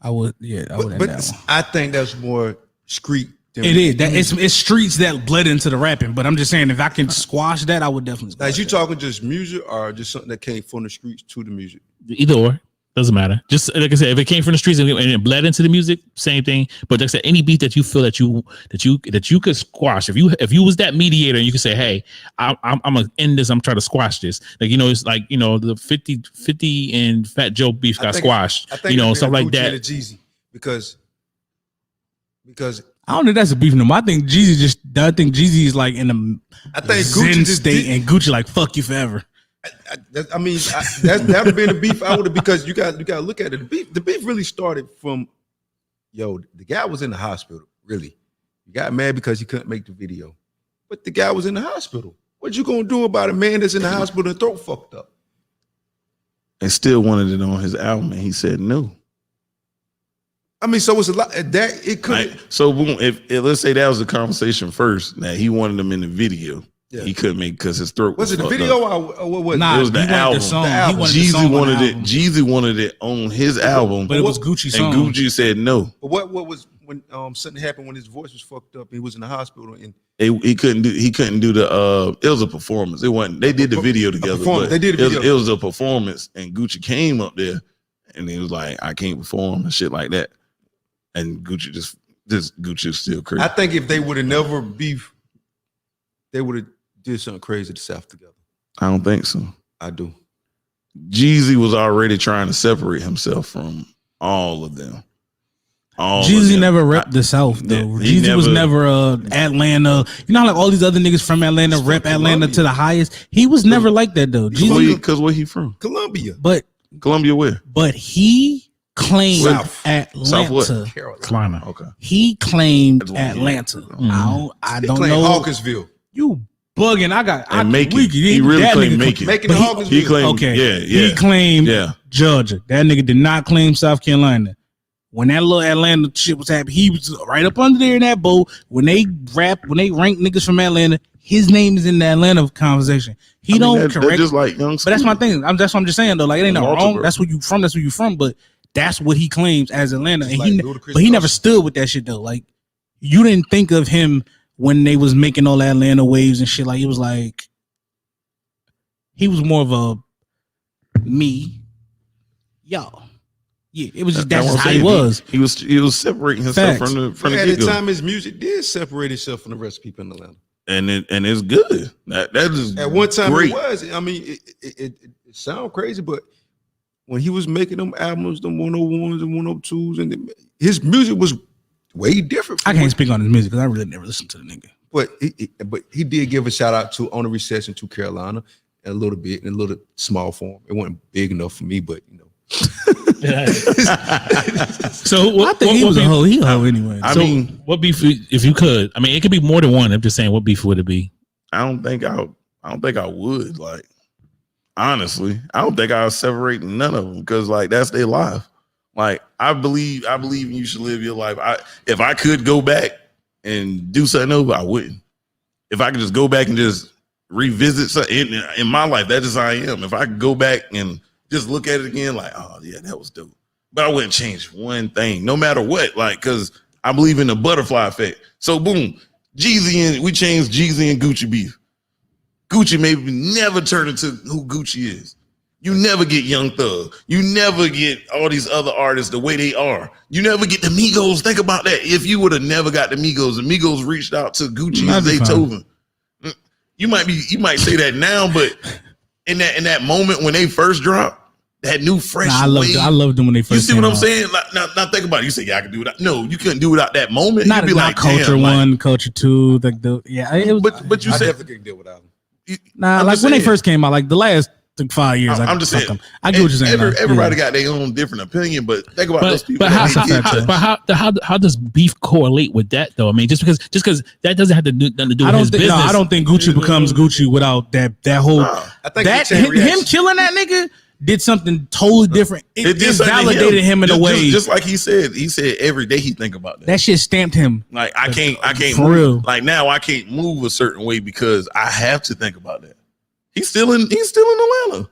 I would end But that one. I think that's more street. Than It is that it's streets that bled into the rapping, but I'm just saying if I can squash that, I would definitely. Now, Squash is you that. talking just music or just something that came from the streets to the music? Either or, doesn't matter. Just like I said, if it came from the streets and it bled into the music, same thing. But like I said, any beat that you feel that you could squash, if you was that mediator and you could say, hey, I'm gonna end this, I'm trying to squash this. Like, it's like, the 50 and Fat Joe beef got squashed. I think Stuff like Gucci and that. Jeezy because I don't think that's a beef no more. I think Jeezy is like in a I think Zen Gucci just state, did, and Gucci like fuck you forever. that would have been the beef I would have, because you got to look at it. The beef really started from, the guy was in the hospital. Really, you got mad because he couldn't make the video, but the guy was in the hospital. What you gonna do about a man that's in the hospital and throat fucked up? and still wanted it on his album, and he said no. I mean, so it's a lot that it could. Like, so boom, if let's say that was the conversation first, that he wanted them in the video, Yeah. he couldn't make because his throat Was it the fucked video up. or what was Nah, It was the he wanted album. the song. The album. He wanted the Jeezy song on wanted the it. album. Jeezy wanted it on his album, But it was Gucci's song. and Gucci said no. But what was when something happened when his voice was fucked up and he was in the hospital and He couldn't do the it was a performance. It wasn't. They did the video together. performance. But They did the video. It was a performance, and Gucci came up there and he was like, I can't perform and shit like that. And Gucci Gucci is still crazy. I think if they would have never beef, they would have did something crazy to South together. I don't think so. I do. Jeezy was already trying to separate himself from all of them. Jeezy never repped the South though. Jeezy was never Atlanta. You know how like all these other niggas from Atlanta rep Atlanta to the highest. He was never like that though. Jeezy, because where he from? Columbia. But Columbia where? But he claimed Atlanta. South what? Carolina. Okay. He claimed Atlanta. I don't know. Hawkinsville. You bugging. I Macon. He really claimed Macon. Macon and Hawkinsville. He claimed, He claimed Georgia. That nigga did not claim South Carolina. When that little Atlanta shit was happening, he was right up under there in that boat. When they rank niggas from Atlanta, his name is in the Atlanta conversation. He don't correct. Just like Young but that's my thing. That's what I'm just saying though. Like it ain't no wrong. That's where you from. That's where you from. But that's what he claims as Atlanta. And he never stood with that shit though. Like you didn't think of him when they was making all the Atlanta waves and shit. Like he was more of a me, y'all. Yeah, it was just that's just how he was. He was separating himself from the at the time his music did separate itself from the rest of people in Atlanta. And it's good. That is at one time great. It was. I mean, it sounds crazy, but when he was making them albums, them 101s and 102s, and his music was way different. I can't speak on his music because I really never listened to the nigga. But he did give a shout out to On the Recession to Carolina a little bit in a little small form. It wasn't big enough for me, but you know. So I think he was a hoe. He a hoe anyway. I mean, what beef if you could? I mean, it could be more than one. I'm just saying, what beef would it be? I don't think I would. Like, honestly, I don't think I'll separate none of them because like that's their life. Like, I believe you should live your life. If I could go back and do something over, I wouldn't. If I could just go back and just revisit something in my life, that's just how I am. If I could go back and just look at it again, like, oh yeah, that was dope. But I wouldn't change one thing, no matter what. Like, cause I believe in the butterfly effect. So boom, we changed Jeezy and Gucci beef. Gucci maybe never turn into who Gucci is. You never get Young Thug. You never get all these other artists the way they are. You never get the Migos. Think about that. If you would have never got the Migos reached out to Gucci and Zaytoven. You might say that now, but in that moment when they first dropped, that new fresh wave. I loved them when they first. You see what I'm out. saying? Like, now think about it. You say, yeah, I can do it. No, you couldn't do it without that moment. Not, You'd be not like, culture one, culture two. Like it was. But you said definitely couldn't deal without them. Like when they first came out, like the last 5 years. I'm just saying. I get what you're saying. Everybody got their own different opinion, but think about those people. But how does beef correlate with that though? I mean, just because that doesn't have to do nothing to do with his business. I don't think Gucci becomes Gucci without that whole. I think that him killing that nigga did something totally different. It validated him in a way. Just like he said every day he think about that. That shit stamped him. Like I can't for move. real. Like now I can't move a certain way because I have to think about that. He's still in Atlanta.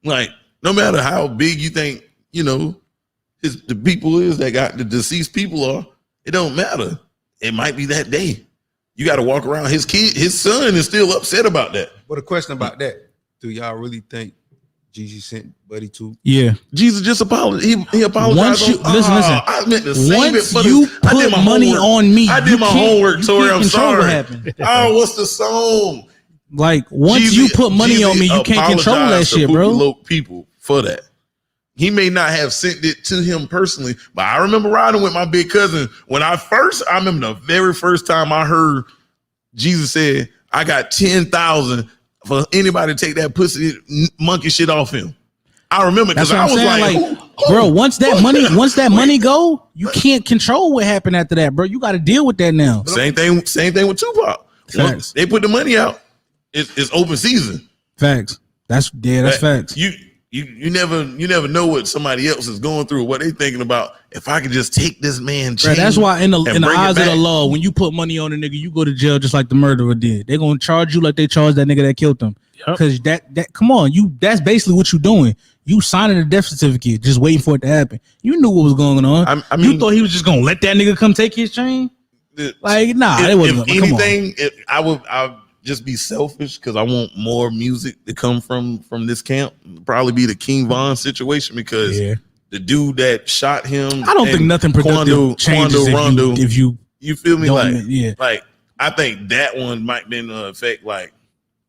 Like no matter how big you think, you know, the people is that got the deceased people are, it don't matter. It might be that day. You got to walk around. His son is still upset about that. But a question about that: do y'all really think Jeezy sent Buddy to? Yeah, Jesus just apologized. He apologized. Listen. I meant to save Once it, you put money on me, I did my homework, Tori. I'm sorry. What's the song? Like once you put money on me, you can't control that shit, bro. People for that. He may not have sent it to him personally, but I remember riding with my big cousin when I remember the very first time I heard Jesus said, "I got 10,000 for anybody to take that pussy monkey shit off him." I remember because I was like, bro, once that money go, you can't control what happened after that, bro. You got to deal with that now. Same thing with Tupac. Once they put the money out, it's open season. Facts. That's facts. You never know what somebody else is going through, what they thinking about. If I could just take this man, right, that's why in the eyes of the law, when you put money on a nigga, you go to jail just like the murderer did. They're gonna charge you like they charged that nigga that killed them. Because that come on, that's basically what you're doing. You signing a death certificate, just waiting for it to happen. You knew what was going on. I mean, you thought he was just gonna let that nigga come take his chain? Like, nah, it wasn't. If anything, I would just be selfish because I want more music to come from this camp. It'd probably be the King Von situation because the dude that shot him. I don't think nothing productive changes if you you feel me? Yeah. Like I think that one might have been affect like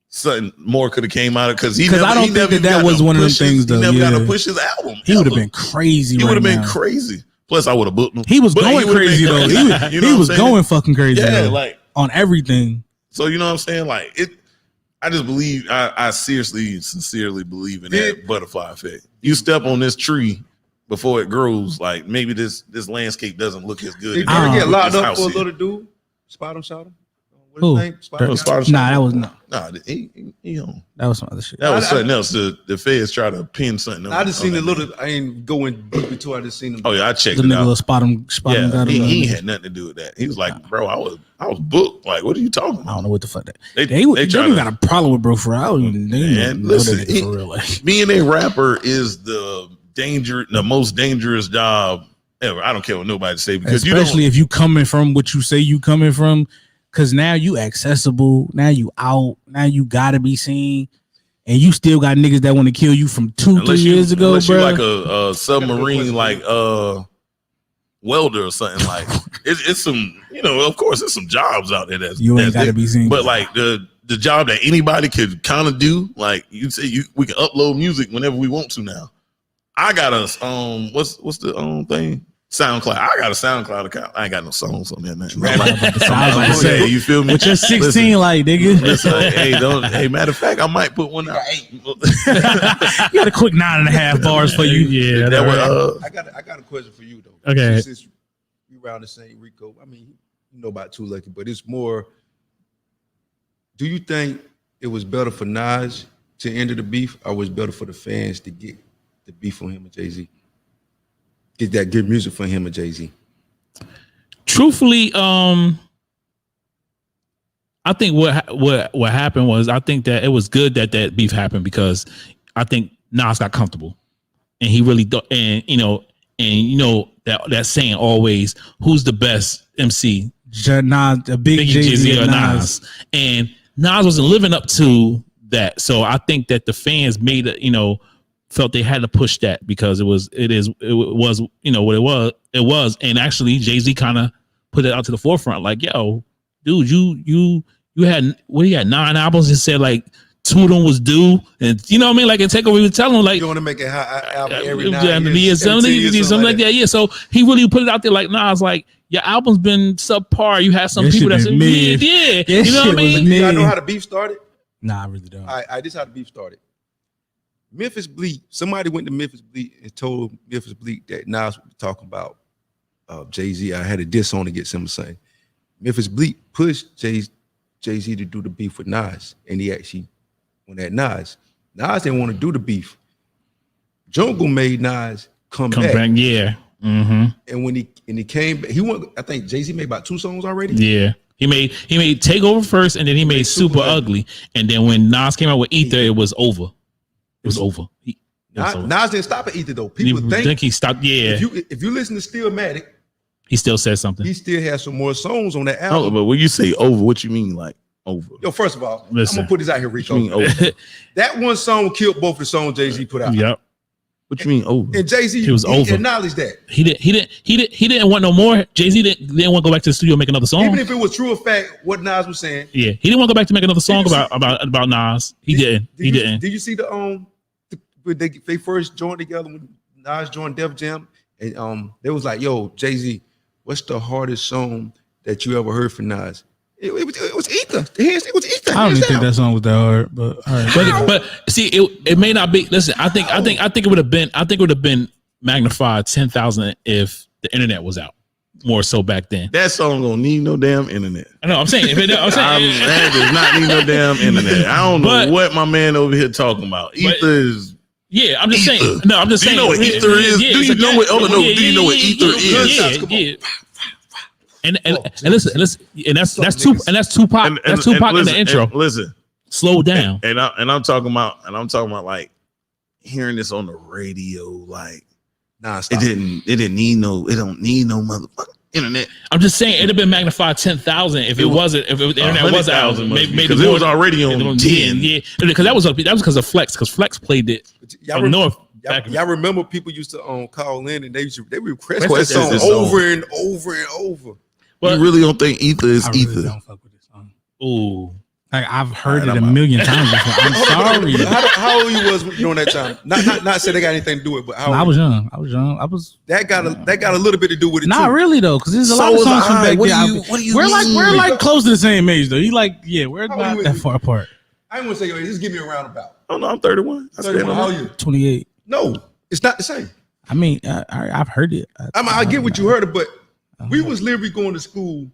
something more could have came out of because I don't think that was one of them things though. He never got to push his album. He would have been crazy. He would have been crazy. Plus, I would have booked him. He was going crazy though. He was going fucking crazy. Yeah, though, like on everything. So you know what I'm saying? Like it. I just believe. I seriously, sincerely believe in that butterfly effect. You step on this tree before it grows. Like maybe this landscape doesn't look as good. Did you ever get locked up for a little dude? Spot him, shot him. Who? Nah, that was not. Nah, he on. That was some other shit. That was something else. The feds try to pin something. I just seen a little. I ain't going deep into. I just seen him. Oh yeah, I checked The it nigga out. spot him. He had nothing to do with that. He was like, bro, I was booked. Like, what are you talking I about? don't know what the fuck that. They got a problem with bro for real. I don't even Man, know listen, that nigga for real. Like, being a rapper is the most dangerous job ever. I don't care what nobody say because especially if you coming from what you say you coming from, because now you accessible, now you out, now you gotta be seen, and you still got niggas that want to kill you from 2-3 years ago, unless bro. you like a submarine like welder or something. Like it's some, of course it's some jobs out there that you ain't gotta be seen, but like the job that anybody could kind of do, like you say, we can upload music whenever we want to now. I got a what's the thing? SoundCloud. I got a SoundCloud account. I ain't got no songs on there, man. I was about to say, you feel me? But you're 16, listen, like nigga. Listen, hey, matter of fact, I might put one out. You got a quick 9.5 bars for you. Yeah, I got a question for you though. Okay. Since we around the same Rico, I mean, you know about Too Lucky, but it's more. Do you think it was better for Nas to end the beef, or was it better for the fans to get the beef from him and Jay-Z? Get that good music from him and Jay-Z? Truthfully, I think what happened was, I think that it was good that beef happened because I think Nas got comfortable, and he really that saying always, who's the best MC? Nas, a big Jay-Z or Nas. And Nas wasn't living up to that, so I think that the fans made it, felt they had to push that because it was what it was, and actually Jay-Z kind of put it out to the forefront, like, yo, dude, you had 9 albums and said like 2 of them was due, and you know what I mean, like, and Takeover was telling him like, you want to make a album every 9 years, something like that. Yeah, so he really put it out there like, Nas, like, your album's been subpar. You had some people that's mid. Yeah, you know what I mean. Do y'all know how the beef started? Nah, I really don't. All right, this is how the beef started. Memphis Bleak, somebody went to Memphis Bleak and told Memphis Bleak that Nas was talking about Jay-Z. I had a diss on to get something to say. Memphis Bleak pushed Jay-Z to do the beef with Nas, and he actually went at Nas. Nas didn't want to do the beef. Jungle made Nas come back. Yeah. Mm-hmm. And when he came back, I think Jay-Z made about 2 songs already. Yeah. He made Takeover first, and then he made Super Ugly. And then when Nas came out with Ether, it was over. It was over. Nas didn't stop at Ether though. People think he stopped. Yeah. If you listen to Stillmatic, he still said something. He still has some more songs on that album. Oh, but when you say over, what you mean like over? Yo, first of all, listen, I'm gonna put this out here, Rico. What you mean over? That one song killed both the songs Jay-Z put out. Yep. What you mean over? And Jay-Z, he was over. Acknowledged that. He didn't want no more. Jay-Z didn't want to go back to the studio and make another song. Even if it was true of fact what Nas was saying. Yeah, he didn't want to go back to make another song about Nas. He didn't. Did you see when they first joined together, when Nas joined Def Jam, and they was like, yo, Jay-Z, what's the hardest song that you ever heard from Nas? It was Ether. It was Ether. I don't even think that song was that hard, but all right. But see, it may not be. Listen, I think it would have been magnified 10,000 if the internet was out more so back then. That song don't need no damn internet. I know. I'm saying. That does not need no damn internet. I don't know what my man over here talking about. Ether is. Yeah, I'm just saying. No, I'm just saying. Do you know what Ether is? Yeah, do you know what? Oh no, do you know what Ether is? Yeah. And listen, and that's Tupac. That's Tupac in the intro. Listen, slow down. And I'm talking about like hearing this on the radio, like it don't need no motherfucking internet. I'm just saying it'd have been magnified 10,000 if the internet was out. Maybe because it was already on 10. Yeah, because that was because of Flex. Because Flex played it from North Y'all remember people used to call in and they would request that Request song this song. over and over and over. You really don't think Ether is I really Ether? don't fuck with this song. Ooh. Like I've heard All right, it a I'm out. million times before. I'm sorry. How old you was during that time? Not say they got anything to do with it, but how I old was you? young. I was That got a little bit to do with it not too. really though, because there's a So lot of was songs from I. back What then. do you We're mean? like close to the same age though. You like we're How not old that you? far apart. I ain't want to say your age. Just give me a roundabout. Oh no, I'm 31. I stand on How that. old you? 28. No, it's not the same. I mean, I've heard it. I get what you heard it, but we was literally going to school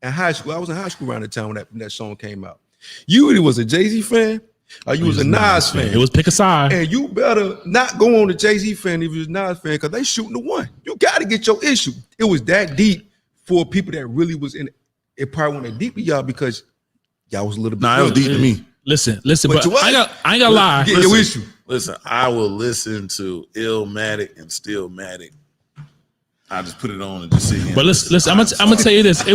in high school. I was in high school around the time when that song came out. You either was a Jay-Z fan or you was a Nas fan. It was pick a side. And you better not go on the Jay-Z fan if you was a Nas fan, because they shooting the one. You got to get your issue. It was that deep for people that really was in it. It probably went that deep to y'all because y'all was a little bit. Nah, it was deep to me. Listen, But but you what? I ain't gonna lie. Get your issue. Listen, I will listen to Illmatic and Stillmatic. I just put it on and just sit here. But listen, I'm gonna tell you this. It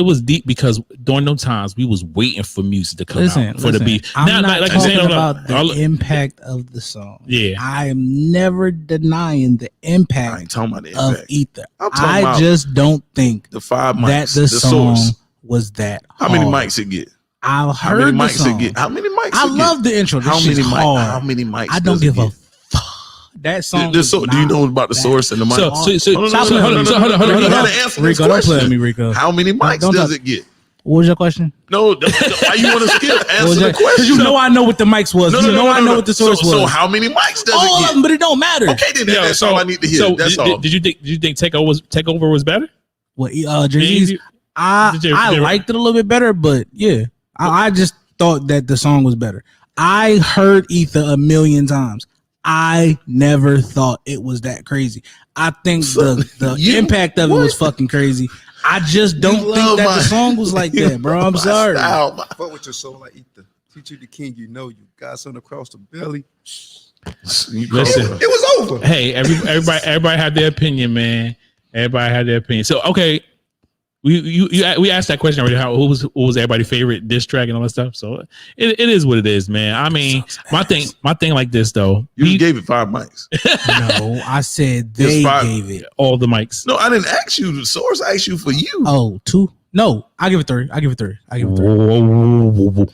was deep because during those times we was waiting for music to come out for the beat. I'm not like talking you saying, about the impact of the song. Yeah. I am never denying the I impact ain't talking about the of impact. Ether. I'm talking I about just don't think The 5 mics, that the the song source. was that. How many hard. mics it get? I've How many heard the mics song. it get? How many mics? I it love get? the intro. This How shit's many mics? hard. How many mics? I don't does it give a get? fuck. That song. Do you know about the source and the mic? So hold on. You gotta answer this Rico, don't play question. with me, Rico. How many mics Don't does talk- it get? What was your question? No, why you want to skip? Answer the Because question. you know I know what the mics was. You know I know what the source was. So how many mics does All it of get? them, but it don't matter. Okay, then that's all I need to hear. So That's all. did you think Takeover was better? What Jay-Z's? I liked it a little bit better, but yeah, I just thought that the song was better. I heard Ether a million times. I never thought it was that crazy. I think the impact of it was fucking crazy. I just don't think that the song was like that, bro. I'm sorry. Fuck with your soul like Ether. Teach you the king, you know you got something across the belly. Listen, It was over. hey, everybody had their opinion, man. Everybody had their opinion. So okay, we asked that question already. What was everybody's favorite diss track and all that stuff? So it is what it is, man. I mean, my thing like this though. You gave it 5 mics. No, I said they five. gave it. All the mics. No, I didn't ask you the source. I asked you for you. Oh, 2? No, I give it 3. I give it 3. I give it 3.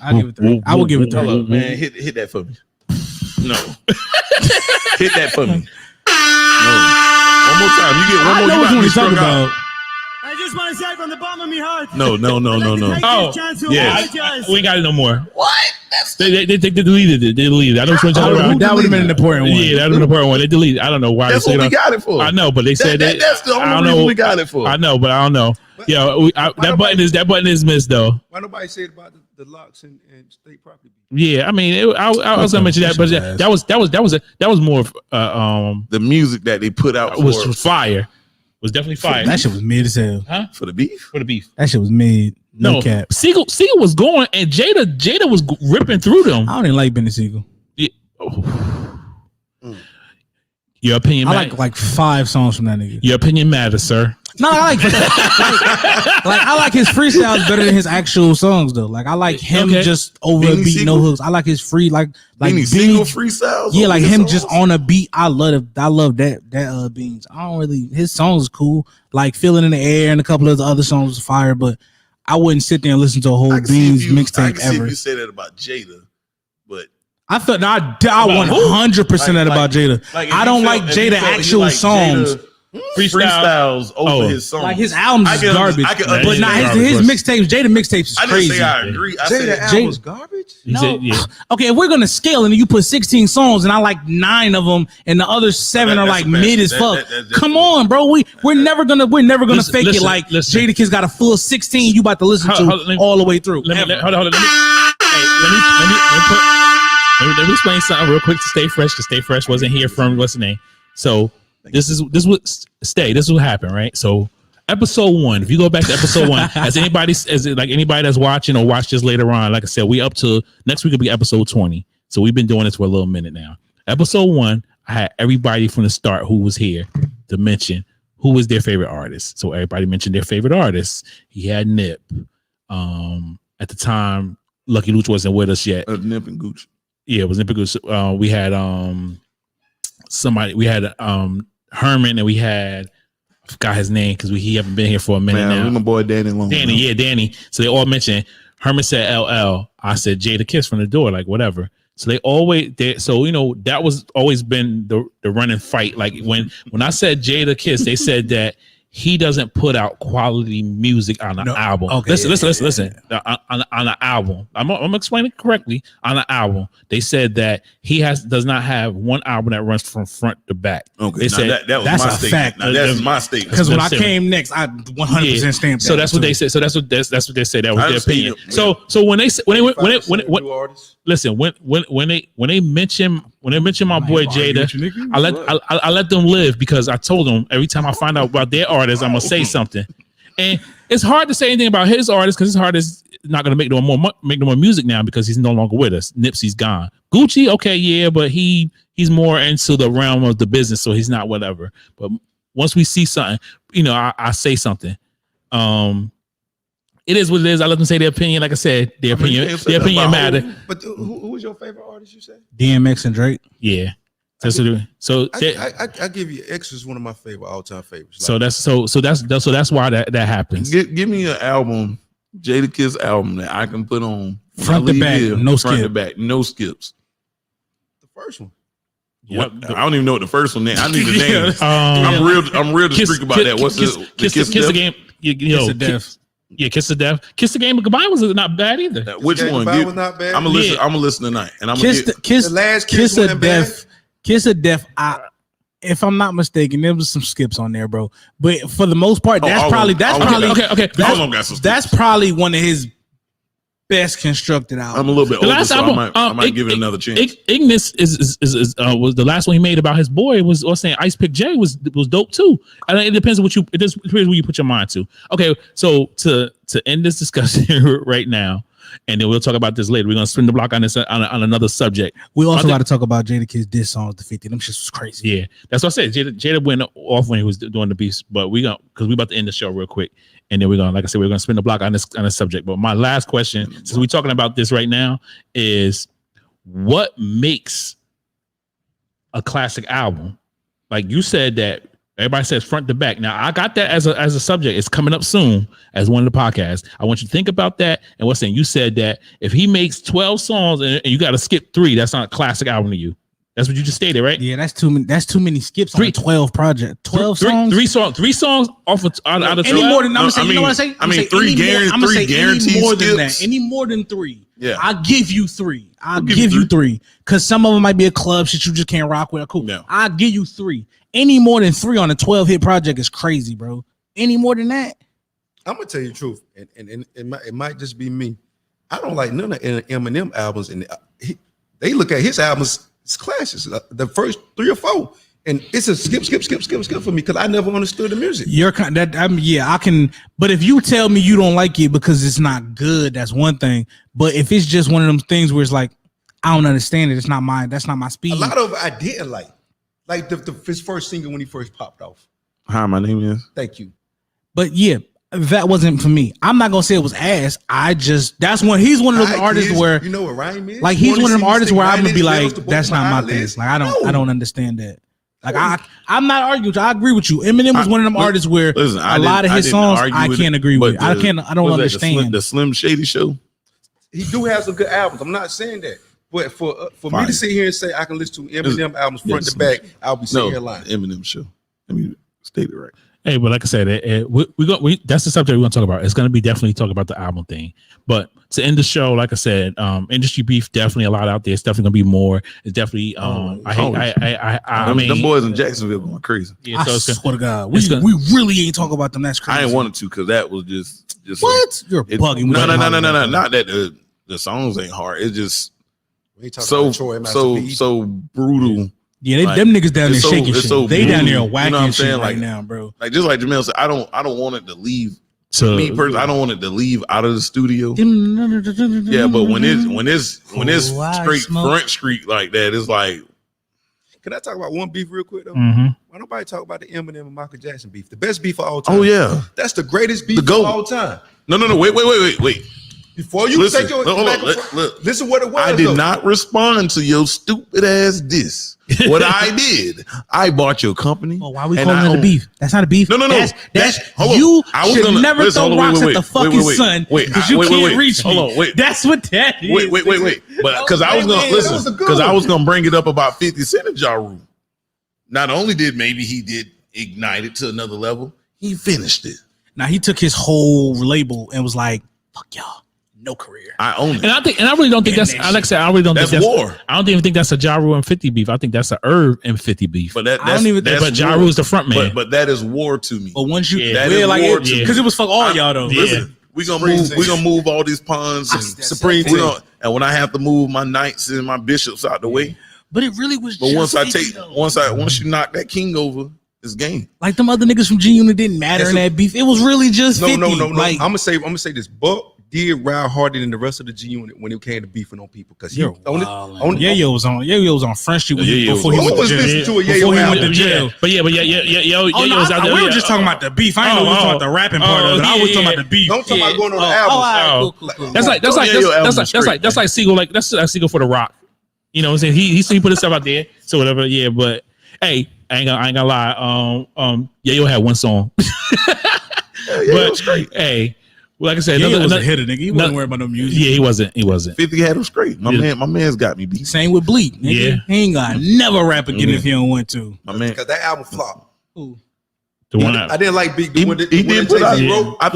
I give it 3. I will give it 3. Hold up, man. Hit that for me. No. Hit that for me. No. One more time. You get one I more. know You which about one to be he's talking struck out. about. I just want to say from the bottom of my heart. No. I'd like to Oh, take this chance to yeah. apologize. We ain't got it no more. What? They deleted it. They deleted it. I know which one you're talking about. That would have been an important one. Yeah, that was an important one. They deleted it. I don't know why. That's they what said we got it for. I know, but they said that. That's the I don't only reason know. we got it for. I know, but I don't know. Yeah, that button is missed though. Why nobody said about the locks and state property? Yeah, I mean, I was gonna mention that, but that was more of, The music that they put out was fire. Was definitely fire. That shit was mid as hell. for the beef. For the beef. That shit was mid. No cap. Siegel was going, and Jada was ripping through them. I don't even like Benny Siegel. Yeah. Oh. Your opinion, I like 5 songs from that nigga. Your opinion matters, sir. No, I I like his freestyles better than his actual songs though. Like I like him just over a Beanie beat, Siegel? no hooks. I like his free like Beanie Siegel freestyles. Yeah, over like his him songs? just on a beat. I love that Beans. I don't really his songs is cool. Like Feeling in the Air and a couple of the other songs was fire, but I wouldn't sit there and listen to a whole I can see Beans if you- I mixtape can see if ever. you say that about Jada, but I thought I 100% that about Jada. like, if I you don't felt- like if you Jada felt he actual liked songs. Jada freestyles over his songs. Like his albums is garbage. I can But understand. not his mixtapes. Jada mixtapes is I didn't crazy. say I agree. I Jada said album was garbage. He No. said, yeah. Okay, if we're gonna scale and you put 16 songs and I like 9 of them and the other 7 are That's like a bad- mid as that- fuck. that- Come on, bro. We're never gonna Listen, fake it listen, like listen. Jada Kiss got a full 16 you about to listen Hold- to hold- let me- all the way through. Hold on. Ever. Let me explain something real quick to Stay Fresh, because Stay Fresh wasn't here from what's the name. So this is what happened, right? So episode 1, if you go back to episode 1, anybody that's watching or watch this later on, like I said, we up to next week will be episode 20. So we've been doing this for a little minute now. Episode 1, I had everybody from the start who was here to mention who was their favorite artist. So everybody mentioned their favorite artists. He had Nip. At the time, Lucky Luch wasn't with us yet. Nip and Gooch. Yeah, it was Nipsey. We had somebody. We had Herman, and we had I forgot his name because he haven't been here for a minute now. My boy Danny Long. Danny. So they all mentioned Herman said LL. I said Jada Kiss from the door, like whatever. So they always so that was always been the running fight. Like when I said Jada Kiss, they said that he doesn't put out quality music on an album. Okay, listen. On an album, I'm explaining it correctly. On an album, they said that he does not have one album that runs from front to back. Okay, they said that was that's my a statement. fact. Now, that's my statement. Because when I came next, I 100% stamped. So that's what they said. So that's what they said. That was their opinion. So when they listen when they mention my boy Jada, I let them live because I told them every time I find out about their artist, I'm gonna say something. And it's hard to say anything about his artist because his artist is not gonna make no more music now because he's no longer with us. Nipsey's gone. Gucci, okay, yeah, but he's more into the realm of the business, so he's not whatever. But once we see something, I say something. It is what it is. I let them say their opinion. Like I said, their opinion matter. But who was your favorite artist? You said DMX and Drake. Yeah. So I give you X is one of my favorite all-time favorites. So that's why that happens. Give me an album, Jada Kiss album that I can put on front to back, no skips. The first one. Yep. I don't even know what the first one is. I need the name. I'm real discreet about that. What's Kiss the Game? Kiss of Death. Yeah, Kiss of Death. Kiss the Game of Goodbye was not bad either. Which one? Was not bad. I'm gonna listen tonight, and I'm Kiss the last Kiss of Death. Kiss of Death. If I'm not mistaken, there was some skips on there, bro. But for the most part, that's probably one of his best constructed albums. I'm a little bit older, so I might give it another chance. Ignis was the last one he made about his boy was saying Ice Pick J was dope too. And it depends on what you put your mind to. Okay, so to end this discussion right now, and then we'll talk about this later. We're gonna spin the block on this on another subject. We also got to talk about Jada Kiss diss songs to 50. Them shit was crazy. Yeah, that's what I said. Jada went off when he was doing the beast, but we about to end the show real quick, and then we're gonna spin the block on this subject. But my last question, since we're talking about this right now, is what makes a classic album? Like you said that. Everybody says front to back. Now I got that as a subject. It's coming up soon as one of the podcasts. I want you to think about that. And what's saying? You said that if he makes 12 songs and you got to skip 3, that's not a classic album to you. That's what you just stated, right? Yeah, that's too many. That's too many skips on 12 project. 12 songs. Three songs off of out of 12. Any more than I'm saying. You know what I'm saying? I mean, three guaranteed any more than skips. that. Any more than 3. Yeah, I'll give you 3. I'll give you 3 because some of them might be a club shit you just can't rock with. Cool. No. I'll give you 3. Any more than 3 on a 12-hit project is crazy, bro. Any more than that, I'm gonna tell you the truth, and it might just be me. I don't like none of Eminem albums, and they look at his albums as clashes. The first 3 or 4, and it's a skip for me because I never understood the music. I can. But if you tell me you don't like it because it's not good, that's one thing. But if it's just one of them things where it's like I don't understand it, that's not my speed. A lot of it I didn't like. Like his first single when he first popped off. Hi, my name is. Thank you. But yeah, that wasn't for me. I'm not gonna say it was ass. He's one of those artists where you know what rhyme is. Like he's one of them artists where I'm gonna be like, that's not my thing. Like I don't understand that. Like I'm not arguing. I agree with you. Eminem was one of them artists where a lot of his songs I can't agree with. I don't understand. The Slim Shady Show. He do have some good albums. I'm not saying that. But for me to sit here and say I can listen to Eminem albums front to back, I'll be sitting here lying. Eminem show. Let me state it right. Hey, but like I said, that's the subject we're gonna talk about. It's gonna be definitely talking about the album thing. But to end the show, like I said, industry beef definitely a lot out there. It's definitely gonna be more. It's definitely I mean, them boys in Jacksonville going crazy. Yeah, so I swear to God, we really ain't talking about them. That's crazy. I ain't wanted to because that was just what you're bugging. No. Not that the songs ain't hard. It's just so brutal. Yeah, them niggas down there shaking shit. So they down there whacking you know shit right now, bro. Like just like Jamel said, I don't want it to leave. So me personally, I don't want it to leave out of the studio. Yeah, but when it's straight Front Street like that, it's like. Can I talk about one beef real quick though? Mm-hmm. Why nobody talk about the Eminem and Michael Jackson beef? The best beef of all time. Oh yeah, that's the greatest beef of all time. No. Wait. Before you Listen, take your look. listen what it was. I did though. not respond to your stupid ass diss. What I did, I bought your company. Oh, why are we and calling I it a own- beef? That's not a beef. No. That's Hold on. you I was should gonna- never listen, throw hold on, rocks wait, at the fucking sun because you can't reach me. Hold on, wait. That's what that is. Wait. But because I was gonna that was a listen, good because I one. was gonna bring it up about 50 Cent and Ja Rule. Not only did maybe he did ignite it to another level, he finished it. Now he took his whole label and was like, "Fuck y'all, no career." I own it. And I really don't think that's. Like I said, I really don't That's think that's war. I don't even think that's a Ja Rule and 50 beef. I think that's a Irv and 50 beef. But I that's don't even think- but Ja war. Rule's the front man. But that is war to me. But once you, Yeah, that is like war it, to me. because it was fuck all y'all though. Yeah. Listen, we gonna move all these pawns and Supreme we gonna, and when I have to move my knights and my bishops out the way. But it really was. But just once 50 though. once you knock that king over, it's game. Like them other niggas from G Unit didn't matter in that beef. It was really just 50. No. Like, I'm gonna say this. Buck did ride harder than the rest of the G Unit when it came to beefing on people because Yayo was on Front Street before he Yayo went was to jail. listening to a Before he Yayo went to album. jail. But yo, Oh, no, was out there. we were just talking about the beef. I didn't know we were talking about the rapping part of it. I was talking about the beef. Don't talk about going on the all album. right, cool. That's like Siegel for the Rock. You know what I'm saying? He put himself out there. So whatever. Yeah, but hey, I ain't gonna lie. Yayo had one song. It was great. Hey, like I said, He was a another hitter, nigga. He wasn't worried about no music. yeah, he wasn't. 50 had him straight. My man's got me beat. Same with Bleak. Nigga. Yeah. He ain't got never rap again if he don't want to. My man, Because that album flopped. The one I didn't like Big. he did put out. Jay-Z wrote. I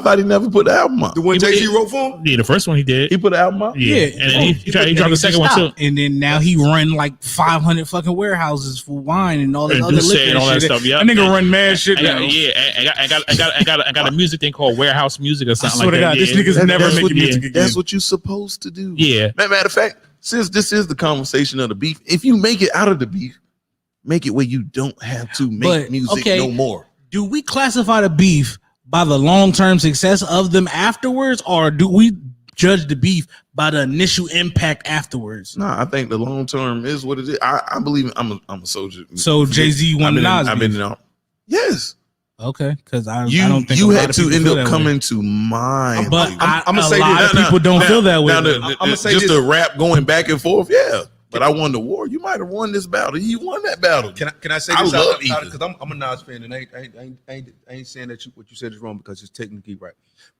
thought he never put the album out. The one Jay-Z wrote for him. yeah, the first one he did. He put the album out. Yeah, and then he dropped the second one too. And then now he run like 500 fucking warehouses for wine and all that And other Douce liquor and all that shit. stuff, yeah. That nigga run mad shit now. I got a music thing called Warehouse Music or I something swear like to that. God, this Yeah. nigga's never That's making what- music again. That's what you're supposed to do. Yeah. Matter of fact, since this is the conversation of the beef, if you make it out of the beef, make it where you don't have to make But, music okay. no more. Do we classify the beef by the long-term success of them afterwards, or do we judge the beef by the initial impact afterwards? Nah, I think the long term is what it is. I believe I'm a soldier. So Jay-Z won Nas I've been beef. in. Yes, Okay, because I you don't think you a lot had of to people end feel up that coming way. to mind. But I'ma a say lot this. of people don't feel that way. I'ma say just this. the rap going back and forth. Yeah, but I won the war. You might have won this battle. You won that battle. Can I say I this? love Because Ethan. I'm a Nas fan, and I ain't saying that what you said is wrong because it's technically right.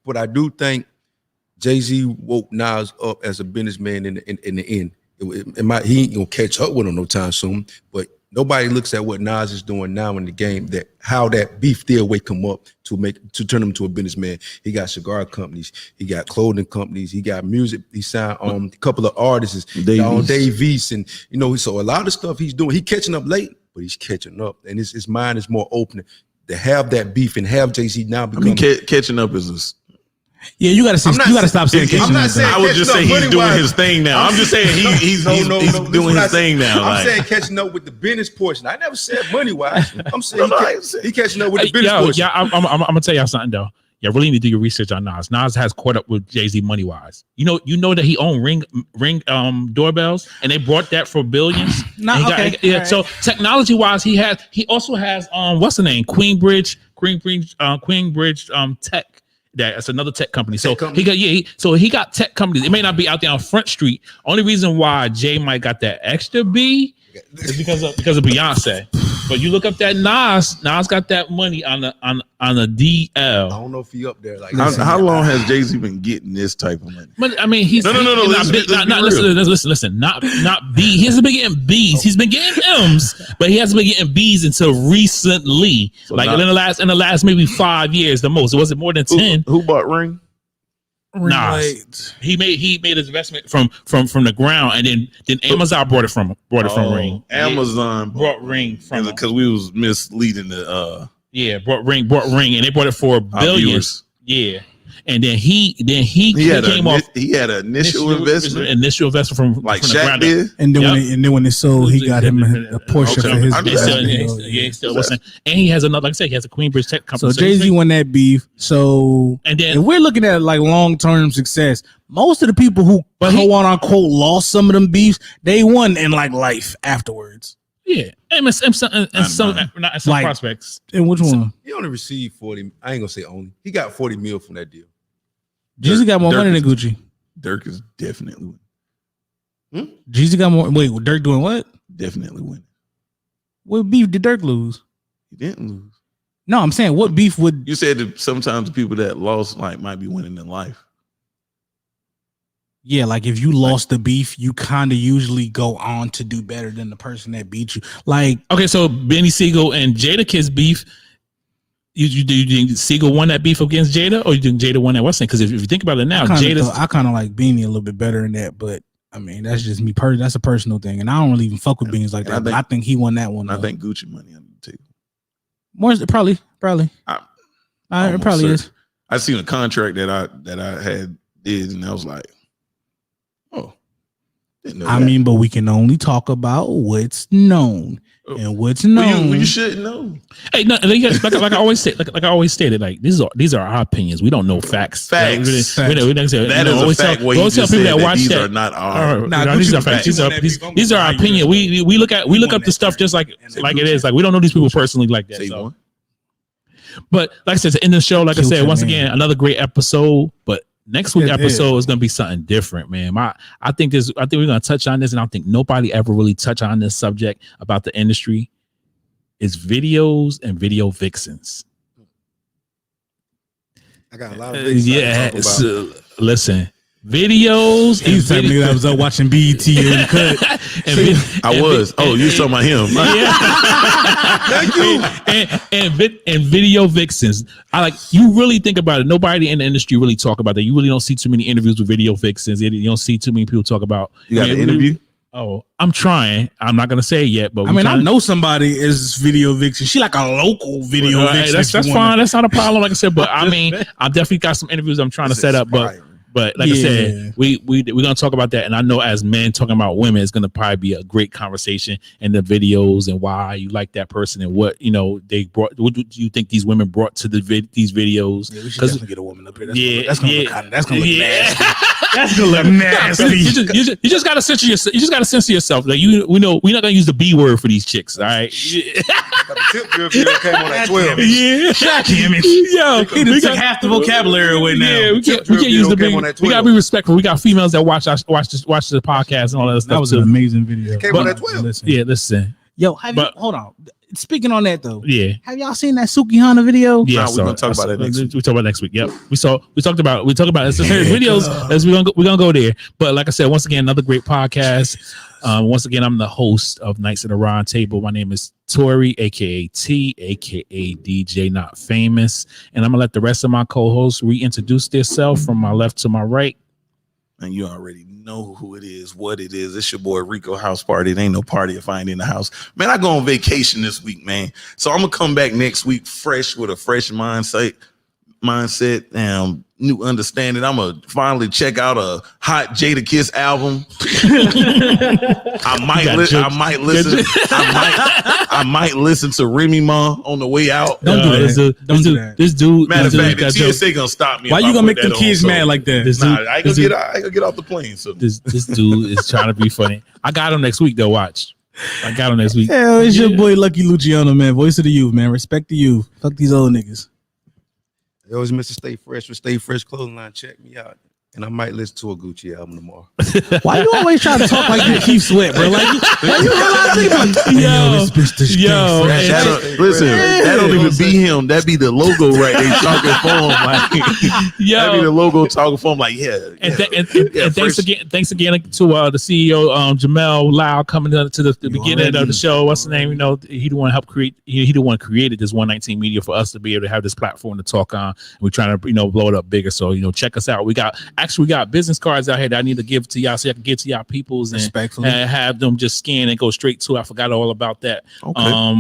But I do think Jay-Z woke Nas up as a businessman in the end. He ain't gonna catch up with him no time soon. But nobody looks at what Nas is doing now in the game, that how that beef did wake him up to turn him into a businessman. He got cigar companies, he got clothing companies, he got music. He signed a couple of artists, Dave East, and so a lot of stuff he's doing. He catching up late, but he's catching up, and his mind is more open to have that beef and have Jay-Z now I become. mean, catching up is you gotta stop saying I'm catching not up. saying I would just say he's doing money-wise. his thing now. I'm just saying he's No, doing listen what I his thing said. now. I'm like- saying catching up with the business portion. I never said money wise. I'm saying No, I ain't saying- he catching up with the business portion. Yeah, I'm gonna tell y'all something though. You really need to do your research on Nas. Nas has caught up with Jay-Z money wise. You know that he owned Ring doorbells, and they brought that for billions. So technology wise, he also has what's the name? Queenbridge Tech. That's another tech company. So he got tech companies. It may not be out there on Front Street. Only reason why Jay might got that extra B is because of Beyonce. But you look up that Nas got that money on the DL. I don't know if he up there. Like How long has Jay-Z been getting this type of money? But I mean, he's No. Let's be listen. Not B. He hasn't been getting B's. He's been getting M's, but he hasn't been getting B's until recently. So like not- in the last maybe 5 years, the most. It wasn't more than 10. Who bought Ring? Nas. He made his investment from the ground, and then Amazon brought it from Ring. Amazon brought Ring from because we was misleading the brought Ring, and they bought it for billions. viewers. Yeah, and then he came off. He had an initial investment from like from the Shaq ground up. did. And then when it sold, he got him a portion Okay. for his. I'm He just still, asking. he still wasn't. And he has another, like I said, he has a Queenbridge tech company. So Jay-Z won that beef. So And then- if we're looking at like long-term success, most of the people who quote unquote lost some of them beefs, they won in like life afterwards. Yeah, and some Like- prospects. And which one? he only received 40. I ain't gonna say only. He got 40 mil from that deal. Jeezy got more money than Gucci. Dirk is definitely winning. Jeezy got more. Wait, Dirk doing what? Definitely winning. What beef did Dirk lose? He didn't lose. No, I'm saying what beef would You said that sometimes the people that lost like might be winning in life. Yeah, like if you lost the beef, you kind of usually go on to do better than the person that beat you. Like, okay, so Benny Siegel and Jadakiss beef. You think Siegel won that beef against Jada, or you think Jada won that Weston? Because if you think about it now, I kind of like Beanie a little bit better in that, but I mean that's just me. That's a personal thing, and I don't really even fuck with Beans like that. I think he won that one. I think Gucci money under the table. More probably. It probably is. I seen a contract that I had did, and I was like, oh, didn't know that. mean, but we can only talk about what's known. And what's known, well, you should know. Hey, no, like I always say, like I always stated, like these are our opinions. We don't know facts. Facts. We don't say, that is a fact. We always tell people that watch these that are not our. These are facts. These are our opinion. We look up the stuff just like it is. Like we don't know these people personally like that. So. But like I said, in the show, like I said, once again, another great episode. But next week's episode is gonna be something different, man. I think we're gonna touch on this, and I don't think nobody ever really touched on this subject about the industry. Is videos and video vixens. I got a lot of things listen. Videos. He's telling me that I was up watching BET and cut. I was. Oh, you saw my him. Thank you. And video vixens. You really think about it. Nobody in the industry really talk about that. You really don't see too many interviews with video vixens. You don't see too many people talk about. You got an interview? Oh, I'm trying. I'm not gonna say it yet, but I know somebody is video vixen. She like a local video vixen. That's fine. That's not a problem. Like I said, but I mean, I definitely got some interviews I'm trying to set up, But like I said, we're gonna talk about that, and I know as men talking about women, it's gonna probably be a great conversation in the videos and why you like that person and what they brought. What do you think these women brought to these videos? Yeah, we should definitely get a woman up here. That's gonna look nasty. That's gonna look nasty. You just gotta censor yourself. You just gotta censor yourself. Like we know we're not gonna use the B word for these chicks. All right. The tip drill came on at 12. Yeah. God damn it. Yo, we took half the vocabulary away now. Yeah, we can't use the B. We gotta be respectful. We got females that watch the podcast and all that stuff. That was an amazing video. Came on at 12. Listen. Yo, hold on. Speaking on that though, have y'all seen that Sukihana video? Yeah, we're gonna talk about it next week. We talk about it next week. Yep. We talked about it. It's a series of videos as we're gonna go there. But like I said, once again, another great podcast. Once again, I'm the host of Nights at the Round Table. My name is Tori, aka T, aka DJ Not Famous, and I'm gonna let the rest of my co-hosts reintroduce themselves from my left to my right. And you already know who it is, what it is. It's your boy Rico House Party. It ain't no party if I ain't in the house. Man, I go on vacation this week, man. So I'm gonna come back next week fresh with a fresh mindset and new understanding. I'm gonna finally check out a hot Jadakiss album. I might listen to Remy Ma on the way out. Don't do that. This dude. Matter of fact, the TSA gonna stop me. Why you gonna make them kids mad like that? I ain't gonna get off the plane. So this dude is trying to be funny. I got him next week though. Watch. I got him next week. Hell, it's your boy Lucky Luciano, man. Voice of the youth, man. Respect the youth. Fuck these old niggas. It was Mr. Stay Fresh with Stay Fresh Clothing Line. Check me out. And I might listen to a Gucci album tomorrow. Why you always try to talk like you Keith Sweat, bro? Like you realize listen, that don't even be him. That be the logo right there talking for him. Like, that be the logo talking for him. Like, thanks again to the CEO Jamel Lau coming to the beginning of the show. What's the name? He the one help create. He the one created this 119 Media for us to be able to have this platform to talk on. And we're trying to blow it up bigger. So check us out. We got business cards out here that I need to give to y'all so I can give to y'all peoples and have them just scan and go straight to. I forgot all about that. Okay.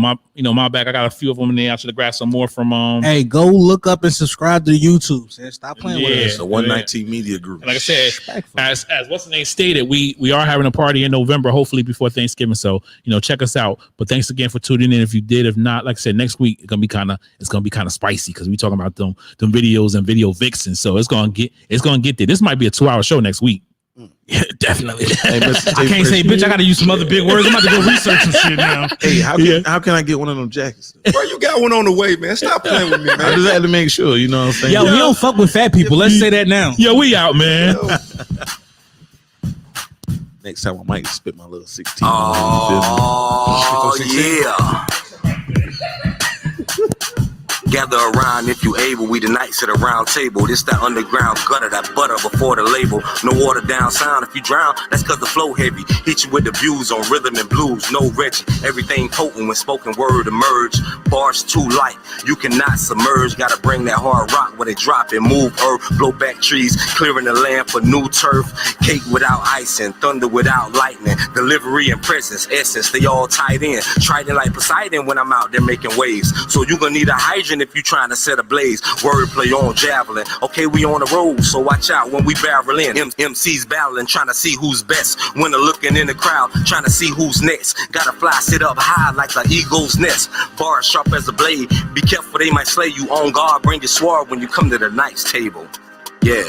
My bag. I got a few of them in there. I should have grabbed some more from. Hey, go look up and subscribe to YouTube. Stop playing with us. It's a 119 Media Group. And like I said, as what's the name stated, we are having a party in November, hopefully before Thanksgiving. So check us out. But thanks again for tuning in. If you did, if not, like I said, next week it's gonna be kind of spicy because we talking about them videos and video vixens. So it's gonna get there. This might be a 2-hour show next week. Yeah, definitely. Hey, Mr. I can't say bitch. I got to use some other big words. I'm about to go research some shit now. Hey, how can I get one of them jackets? Bro, you got one on the way, man. Stop playing with me, I man. just had to make sure, you know what I'm saying? Yo, we don't fuck with fat people. Let's say that now. Yo, we out, man. Next time I might spit my little 16. Oh, yeah. Gather around if you able. We the knights at a round table. This that underground gutter, that butter before the label. No water down sound. If you drown, that's cause the flow heavy. Hit you with the views on rhythm and blues. No Reggie. Everything potent when spoken word emerge. Bars too light. You cannot submerge. Gotta bring that hard rock when they drop it. Move earth. Blow back trees. Clearing the land for new turf. Cake without icing. Thunder without lightning. Delivery and presence. Essence. They all tied in. Trident like Poseidon when I'm out there making waves. So you gonna need a hydrant if you trying to set a blaze. Wordplay on javelin. Okay, we on the road, so watch out when we barrel in. MCs battling, trying to see who's best. Winner looking in the crowd, trying to see who's next. Gotta fly, sit up high like an eagle's nest. Bars sharp as a blade. Be careful, they might slay you. On guard, bring your sword when you come to the knight's table. Yeah.